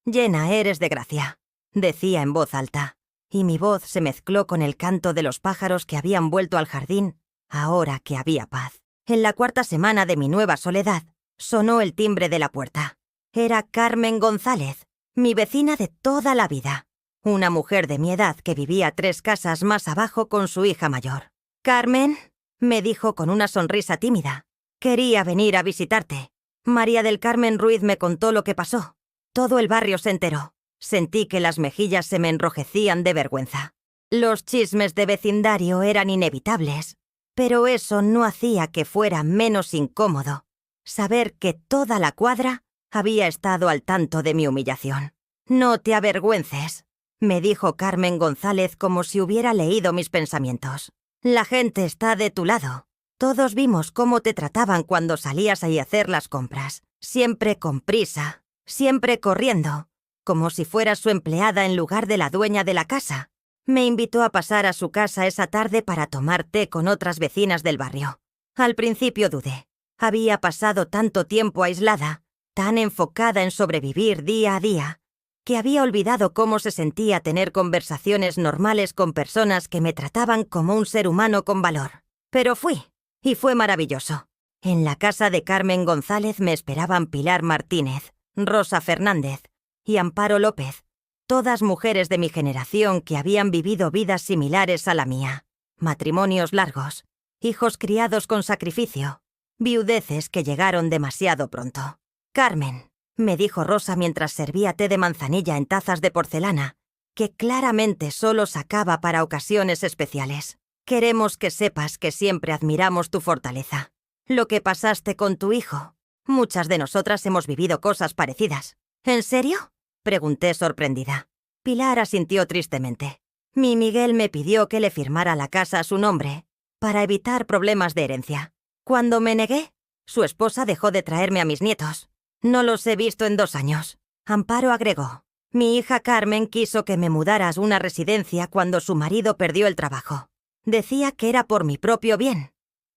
Llena eres de gracia», decía en voz alta, y mi voz se mezcló con el canto de los pájaros que habían vuelto al jardín ahora que había paz. En la 4ª semana de mi nueva soledad, sonó el timbre de la puerta. Era Carmen González, mi vecina de toda la vida, una mujer de mi edad que vivía 3 casas más abajo con su hija mayor. «Carmen», me dijo con una sonrisa tímida, «quería venir a visitarte». María del Carmen Ruiz me contó lo que pasó. Todo el barrio se enteró. Sentí que las mejillas se me enrojecían de vergüenza. Los chismes de vecindario eran inevitables, pero eso no hacía que fuera menos incómodo saber que toda la cuadra había estado al tanto de mi humillación. «No te avergüences», me dijo Carmen González como si hubiera leído mis pensamientos. «La gente está de tu lado. Todos vimos cómo te trataban cuando salías a hacer las compras. Siempre con prisa, siempre corriendo, como si fueras su empleada en lugar de la dueña de la casa». Me invitó a pasar a su casa esa tarde para tomar té con otras vecinas del barrio. Al principio dudé. Había pasado tanto tiempo aislada, tan enfocada en sobrevivir día a día, que había olvidado cómo se sentía tener conversaciones normales con personas que me trataban como un ser humano con valor. Pero fui, y fue maravilloso. En la casa de Carmen González me esperaban Pilar Martínez, Rosa Fernández y Amparo López, todas mujeres de mi generación que habían vivido vidas similares a la mía. Matrimonios largos, hijos criados con sacrificio, viudeces que llegaron demasiado pronto. «Carmen», me dijo Rosa mientras servía té de manzanilla en tazas de porcelana, que claramente solo sacaba para ocasiones especiales. «Queremos que sepas que siempre admiramos tu fortaleza. Lo que pasaste con tu hijo. Muchas de nosotras hemos vivido cosas parecidas». «¿En serio?», pregunté sorprendida. Pilar asintió tristemente. «Mi Miguel me pidió que le firmara la casa a su nombre para evitar problemas de herencia. Cuando me negué, su esposa dejó de traerme a mis nietos. No los he visto en 2 años». Amparo agregó: «Mi hija Carmen quiso que me mudara a una residencia cuando su marido perdió el trabajo. Decía que era por mi propio bien,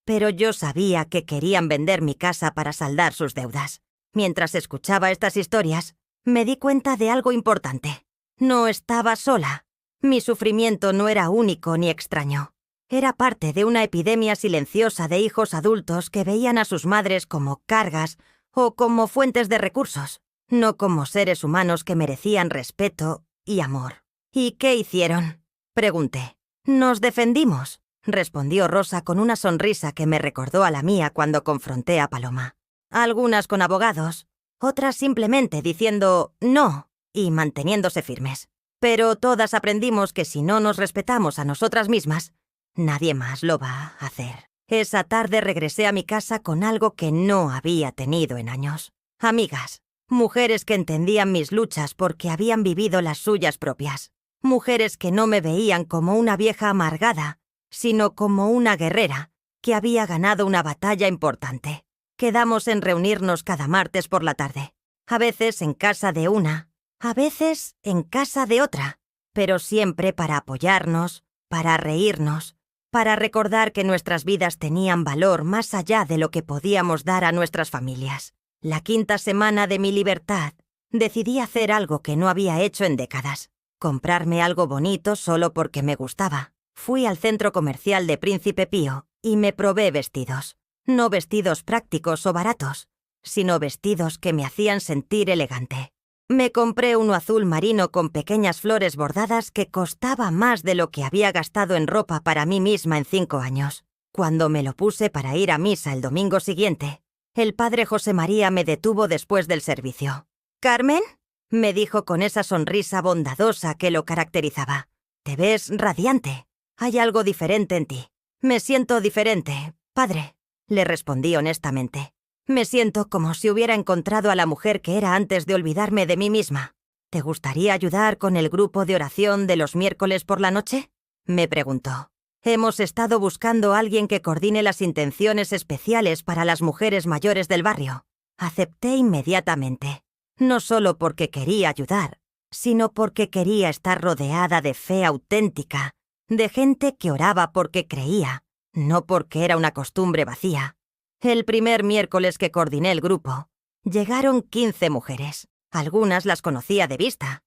pero yo sabía que querían vender mi casa para saldar sus deudas». Mientras escuchaba estas historias, me di cuenta de algo importante. No estaba sola. Mi sufrimiento no era único ni extraño. Era parte de una epidemia silenciosa de hijos adultos que veían a sus madres como cargas o como fuentes de recursos, no como seres humanos que merecían respeto y amor. ¿Y qué hicieron? Pregunté. «Nos defendimos», respondió Rosa con una sonrisa que me recordó a la mía cuando confronté a Paloma. Algunas con abogados, otras simplemente diciendo «no» y manteniéndose firmes. Pero todas aprendimos que si no nos respetamos a nosotras mismas, nadie más lo va a hacer. Esa tarde regresé a mi casa con algo que no había tenido en años. Amigas, mujeres que entendían mis luchas porque habían vivido las suyas propias. Mujeres que no me veían como una vieja amargada, sino como una guerrera que había ganado una batalla importante. Quedamos en reunirnos cada martes por la tarde, a veces en casa de una, a veces en casa de otra, pero siempre para apoyarnos, para reírnos, para recordar que nuestras vidas tenían valor más allá de lo que podíamos dar a nuestras familias. La 5ª semana de mi libertad, decidí hacer algo que no había hecho en décadas. Comprarme algo bonito solo porque me gustaba. Fui al centro comercial de Príncipe Pío y me probé vestidos. No vestidos prácticos o baratos, sino vestidos que me hacían sentir elegante. Me compré uno azul marino con pequeñas flores bordadas que costaba más de lo que había gastado en ropa para mí misma en 5 años. Cuando me lo puse para ir a misa el domingo siguiente, el padre José María me detuvo después del servicio. «¿Carmen?», me dijo con esa sonrisa bondadosa que lo caracterizaba. «Te ves radiante. Hay algo diferente en ti». «Me siento diferente, padre», le respondí honestamente. «Me siento como si hubiera encontrado a la mujer que era antes de olvidarme de mí misma». «¿Te gustaría ayudar con el grupo de oración de los miércoles por la noche?», me preguntó. «Hemos estado buscando a alguien que coordine las intenciones especiales para las mujeres mayores del barrio». Acepté inmediatamente, no solo porque quería ayudar, sino porque quería estar rodeada de fe auténtica, de gente que oraba porque creía, no porque era una costumbre vacía. El primer miércoles que coordiné el grupo, llegaron 15 mujeres. Algunas las conocía de vista.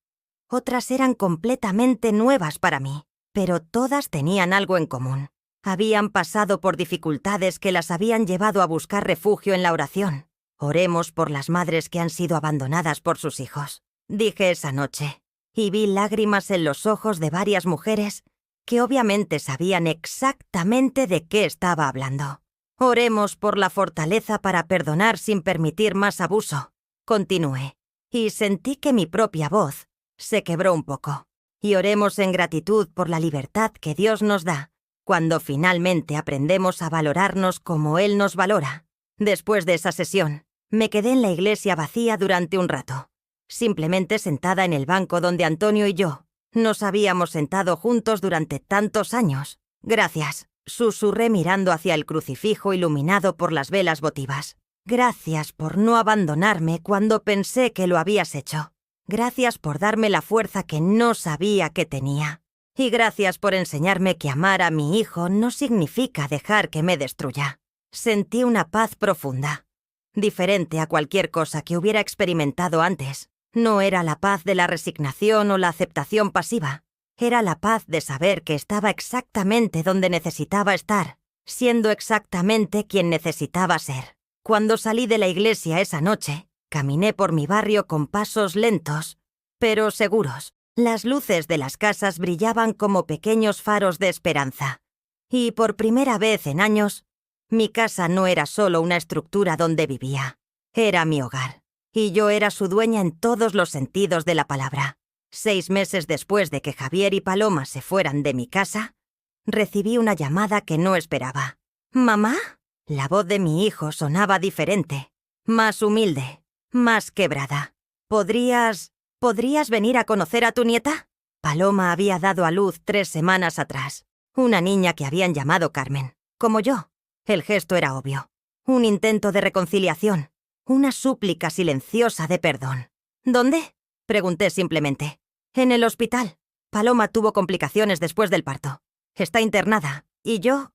Otras eran completamente nuevas para mí, pero todas tenían algo en común. Habían pasado por dificultades que las habían llevado a buscar refugio en la oración. «Oremos por las madres que han sido abandonadas por sus hijos», dije esa noche, y vi lágrimas en los ojos de varias mujeres que obviamente sabían exactamente de qué estaba hablando. «Oremos por la fortaleza para perdonar sin permitir más abuso», continué, y sentí que mi propia voz se quebró un poco. «Y oremos en gratitud por la libertad que Dios nos da cuando finalmente aprendemos a valorarnos como Él nos valora». Después de esa sesión, me quedé en la iglesia vacía durante un rato, simplemente sentada en el banco donde Antonio y yo nos habíamos sentado juntos durante tantos años. «Gracias», susurré mirando hacia el crucifijo iluminado por las velas votivas. «Gracias por no abandonarme cuando pensé que lo habías hecho. Gracias por darme la fuerza que no sabía que tenía. Y gracias por enseñarme que amar a mi hijo no significa dejar que me destruya». Sentí una paz profunda, diferente a cualquier cosa que hubiera experimentado antes. No era la paz de la resignación o la aceptación pasiva. Era la paz de saber que estaba exactamente donde necesitaba estar, siendo exactamente quien necesitaba ser. Cuando salí de la iglesia esa noche, caminé por mi barrio con pasos lentos, pero seguros. Las luces de las casas brillaban como pequeños faros de esperanza. Y por primera vez en años, mi casa no era solo una estructura donde vivía. Era mi hogar, y yo era su dueña en todos los sentidos de la palabra. 6 meses después de que Javier y Paloma se fueran de mi casa, recibí una llamada que no esperaba. «¿Mamá?». La voz de mi hijo sonaba diferente, más humilde, más quebrada. ¿Podrías venir a conocer a tu nieta?» Paloma había dado a luz 3 semanas atrás, una niña que habían llamado Carmen, como yo. El gesto era obvio, un intento de reconciliación, una súplica silenciosa de perdón. «¿Dónde?», pregunté simplemente. «En el hospital. Paloma tuvo complicaciones después del parto. Está internada, y yo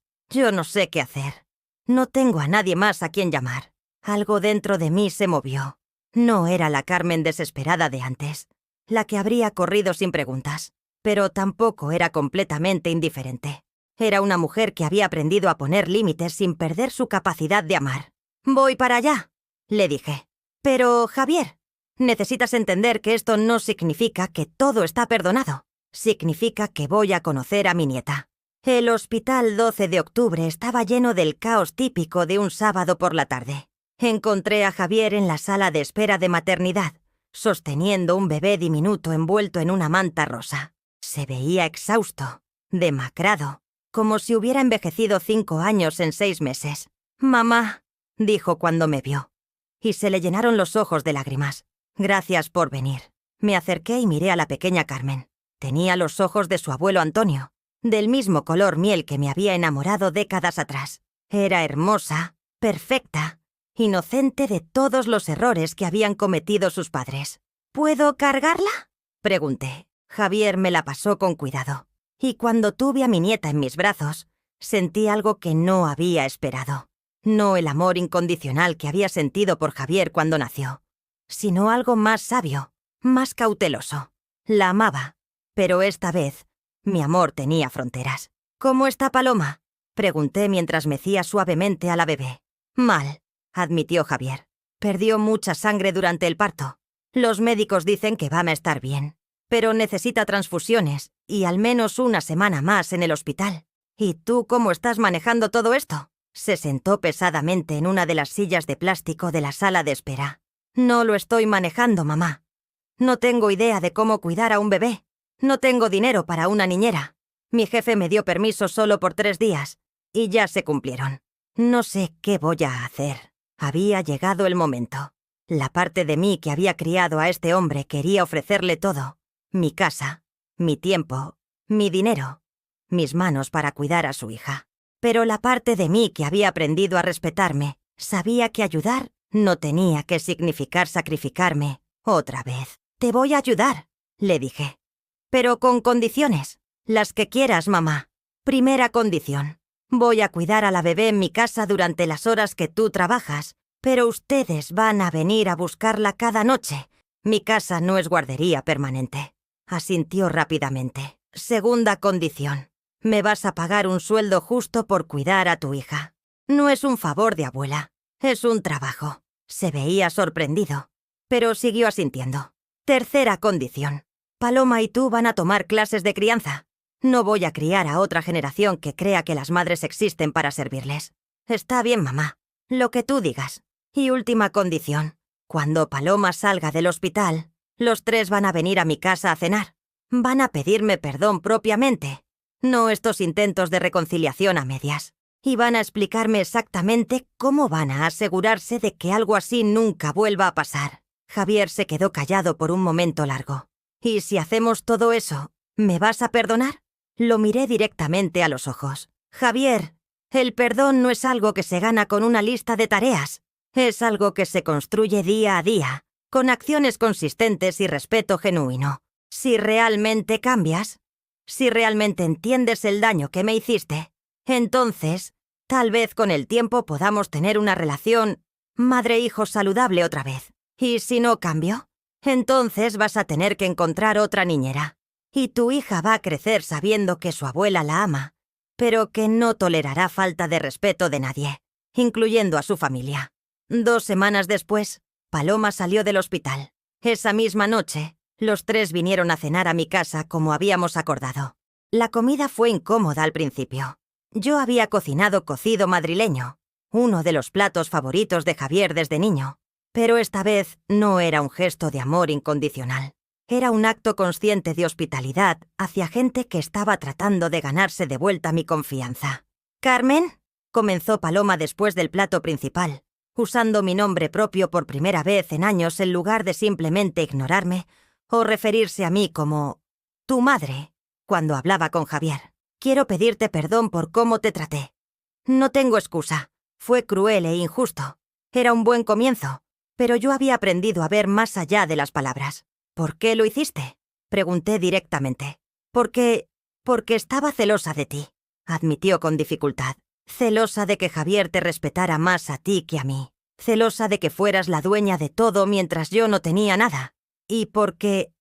no sé qué hacer. No tengo a nadie más a quien llamar». Algo dentro de mí se movió. No era la Carmen desesperada de antes, la que habría corrido sin preguntas, pero tampoco era completamente indiferente. Era una mujer que había aprendido a poner límites sin perder su capacidad de amar. «Voy para allá», le dije. «Pero, Javier, necesitas entender que esto no significa que todo está perdonado. Significa que voy a conocer a mi nieta. El hospital 12 de octubre estaba lleno del caos típico de un sábado por la tarde. Encontré a Javier en la sala de espera de maternidad, sosteniendo un bebé diminuto envuelto en una manta rosa. Se veía exhausto, demacrado, como si hubiera envejecido 5 años en 6 meses. «Mamá», dijo cuando me vio, y se le llenaron los ojos de lágrimas. «Gracias por venir». Me acerqué y miré a la pequeña Carmen. Tenía los ojos de su abuelo Antonio, del mismo color miel que me había enamorado décadas atrás. Era hermosa, perfecta, inocente de todos los errores que habían cometido sus padres. «¿Puedo cargarla?», pregunté. Javier me la pasó con cuidado, y cuando tuve a mi nieta en mis brazos, sentí algo que no había esperado. No el amor incondicional que había sentido por Javier cuando nació, sino algo más sabio, más cauteloso. La amaba, pero esta vez mi amor tenía fronteras. «¿Cómo está Paloma?», pregunté mientras mecía suavemente a la bebé. «Mal», admitió Javier. «Perdió mucha sangre durante el parto. Los médicos dicen que va a estar bien, pero necesita transfusiones y al menos una semana más en el hospital. ¿Y tú cómo estás manejando todo esto?». Se sentó pesadamente en una de las sillas de plástico de la sala de espera. «No lo estoy manejando, mamá. No tengo idea de cómo cuidar a un bebé. No tengo dinero para una niñera. Mi jefe me dio permiso solo por 3 días, y ya se cumplieron. No sé qué voy a hacer». Había llegado el momento. La parte de mí que había criado a este hombre quería ofrecerle todo. Mi casa, mi tiempo, mi dinero, mis manos para cuidar a su hija. Pero la parte de mí que había aprendido a respetarme sabía que ayudar no tenía que significar sacrificarme otra vez. «Te voy a ayudar», le dije. «Pero con condiciones. Las que quieras, mamá. Primera condición. Voy a cuidar a la bebé en mi casa durante las horas que tú trabajas, pero ustedes van a venir a buscarla cada noche. Mi casa no es guardería permanente». Asintió rápidamente. «Segunda condición. Me vas a pagar un sueldo justo por cuidar a tu hija. No es un favor de abuela, es un trabajo». Se veía sorprendido, pero siguió asintiendo. «Tercera condición. Paloma y tú van a tomar clases de crianza. No voy a criar a otra generación que crea que las madres existen para servirles». «Está bien, mamá. Lo que tú digas». «Y última condición. Cuando Paloma salga del hospital, los 3 van a venir a mi casa a cenar. Van a pedirme perdón propiamente, no estos intentos de reconciliación a medias. Y van a explicarme exactamente cómo van a asegurarse de que algo así nunca vuelva a pasar». Javier se quedó callado por un momento largo. «¿Y si hacemos todo eso, me vas a perdonar?». Lo miré directamente a los ojos. «Javier, el perdón no es algo que se gana con una lista de tareas. Es algo que se construye día a día, con acciones consistentes y respeto genuino. Si realmente cambias, si realmente entiendes el daño que me hiciste, entonces, tal vez con el tiempo podamos tener una relación madre-hijo saludable otra vez. Y si no cambio, entonces vas a tener que encontrar otra niñera. Y tu hija va a crecer sabiendo que su abuela la ama, pero que no tolerará falta de respeto de nadie, incluyendo a su familia». 2 semanas después, Paloma salió del hospital. Esa misma noche, los 3 vinieron a cenar a mi casa como habíamos acordado. La comida fue incómoda al principio. Yo había cocinado cocido madrileño, uno de los platos favoritos de Javier desde niño. Pero esta vez no era un gesto de amor incondicional. Era un acto consciente de hospitalidad hacia gente que estaba tratando de ganarse de vuelta mi confianza. «Carmen», comenzó Paloma después del plato principal, usando mi nombre propio por primera vez en años en lugar de simplemente ignorarme o referirse a mí como «tu madre» cuando hablaba con Javier. «Quiero pedirte perdón por cómo te traté. No tengo excusa. Fue cruel e injusto. Era un buen comienzo, pero yo había aprendido a ver más allá de las palabras». «¿Por qué lo hiciste?», pregunté directamente. Porque estaba celosa de ti», admitió con dificultad. «Celosa de que Javier te respetara más a ti que a mí. Celosa de que fueras la dueña de todo mientras yo no tenía nada. Y porque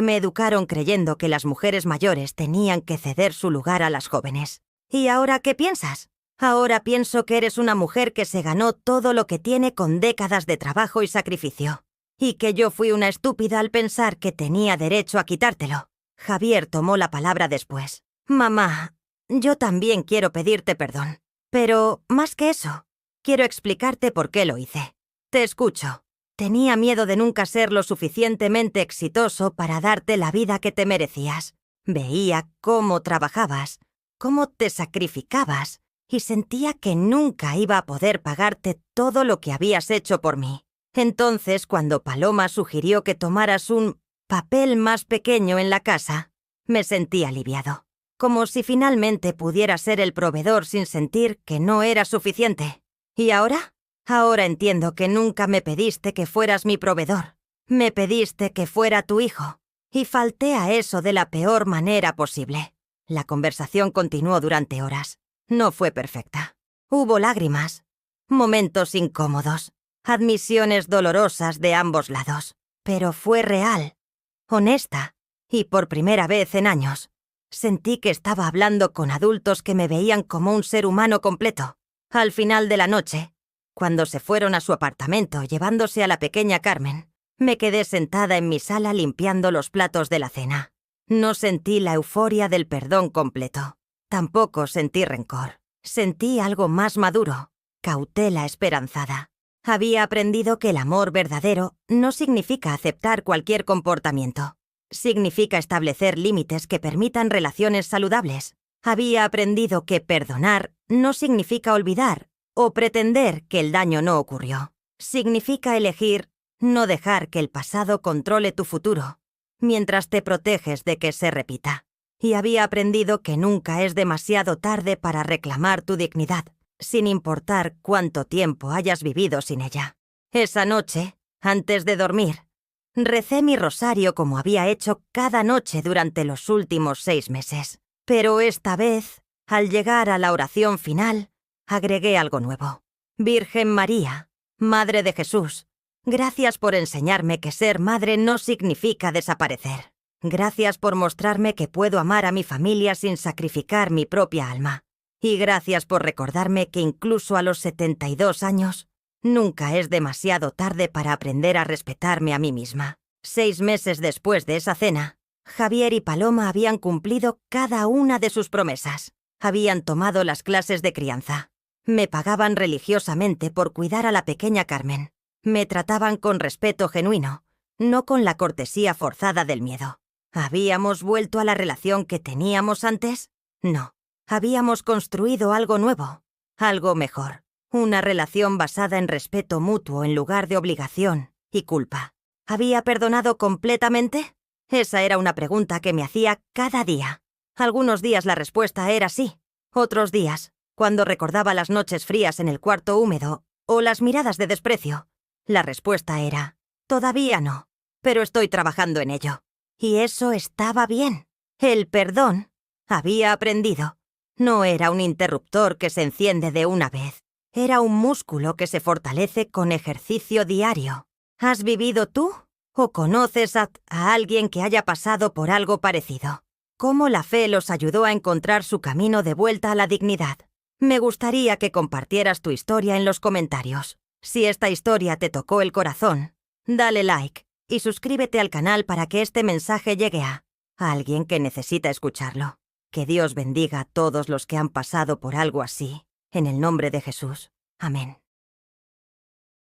me educaron creyendo que las mujeres mayores tenían que ceder su lugar a las jóvenes. ¿Y ahora qué piensas? Ahora pienso que eres una mujer que se ganó todo lo que tiene con décadas de trabajo y sacrificio. Y que yo fui una estúpida al pensar que tenía derecho a quitártelo». Javier tomó la palabra después. Mamá, yo también quiero pedirte perdón. Pero, más que eso, quiero explicarte por qué lo hice. Te escucho. Tenía miedo de nunca ser lo suficientemente exitoso para darte la vida que te merecías. Veía cómo trabajabas, cómo te sacrificabas, y sentía que nunca iba a poder pagarte todo lo que habías hecho por mí. Entonces, cuando Paloma sugirió que tomaras un papel más pequeño en la casa, me sentí aliviado. Como si finalmente pudiera ser el proveedor sin sentir que no era suficiente. ¿Y ahora? Ahora entiendo que nunca me pediste que fueras mi proveedor. Me pediste que fuera tu hijo. Y falté a eso de la peor manera posible. La conversación continuó durante horas. No fue perfecta. Hubo lágrimas, momentos incómodos, admisiones dolorosas de ambos lados. Pero fue real, honesta, y por primera vez en años, sentí que estaba hablando con adultos que me veían como un ser humano completo. Al final de la noche, cuando se fueron a su apartamento llevándose a la pequeña Carmen, me quedé sentada en mi sala limpiando los platos de la cena. No sentí la euforia del perdón completo. Tampoco sentí rencor. Sentí algo más maduro, cautela esperanzada. Había aprendido que el amor verdadero no significa aceptar cualquier comportamiento. Significa establecer límites que permitan relaciones saludables. Había aprendido que perdonar no significa olvidar o pretender que el daño no ocurrió. Significa elegir no dejar que el pasado controle tu futuro, mientras te proteges de que se repita. Y había aprendido que nunca es demasiado tarde para reclamar tu dignidad, sin importar cuánto tiempo hayas vivido sin ella. Esa noche, antes de dormir, recé mi rosario como había hecho cada noche durante los últimos 6 meses. Pero esta vez, al llegar a la oración final, agregué algo nuevo. Virgen María, Madre de Jesús, gracias por enseñarme que ser madre no significa desaparecer. Gracias por mostrarme que puedo amar a mi familia sin sacrificar mi propia alma. Y gracias por recordarme que incluso a los 72 años, nunca es demasiado tarde para aprender a respetarme a mí misma. 6 meses después de esa cena, Javier y Paloma habían cumplido cada una de sus promesas. Habían tomado las clases de crianza. Me pagaban religiosamente por cuidar a la pequeña Carmen. Me trataban con respeto genuino, no con la cortesía forzada del miedo. ¿Habíamos vuelto a la relación que teníamos antes? No. Habíamos construido algo nuevo, algo mejor. Una relación basada en respeto mutuo en lugar de obligación y culpa. ¿Había perdonado completamente? Esa era una pregunta que me hacía cada día. Algunos días la respuesta era sí. Otros días, cuando recordaba las noches frías en el cuarto húmedo o las miradas de desprecio, la respuesta era, todavía no, pero estoy trabajando en ello. Y eso estaba bien. El perdón, había aprendido, no era un interruptor que se enciende de una vez. Era un músculo que se fortalece con ejercicio diario. ¿Has vivido tú o conoces a alguien que haya pasado por algo parecido? ¿Cómo la fe los ayudó a encontrar su camino de vuelta a la dignidad? Me gustaría que compartieras tu historia en los comentarios. Si esta historia te tocó el corazón, dale like y suscríbete al canal para que este mensaje llegue a alguien que necesita escucharlo. Que Dios bendiga a todos los que han pasado por algo así. En el nombre de Jesús. Amén.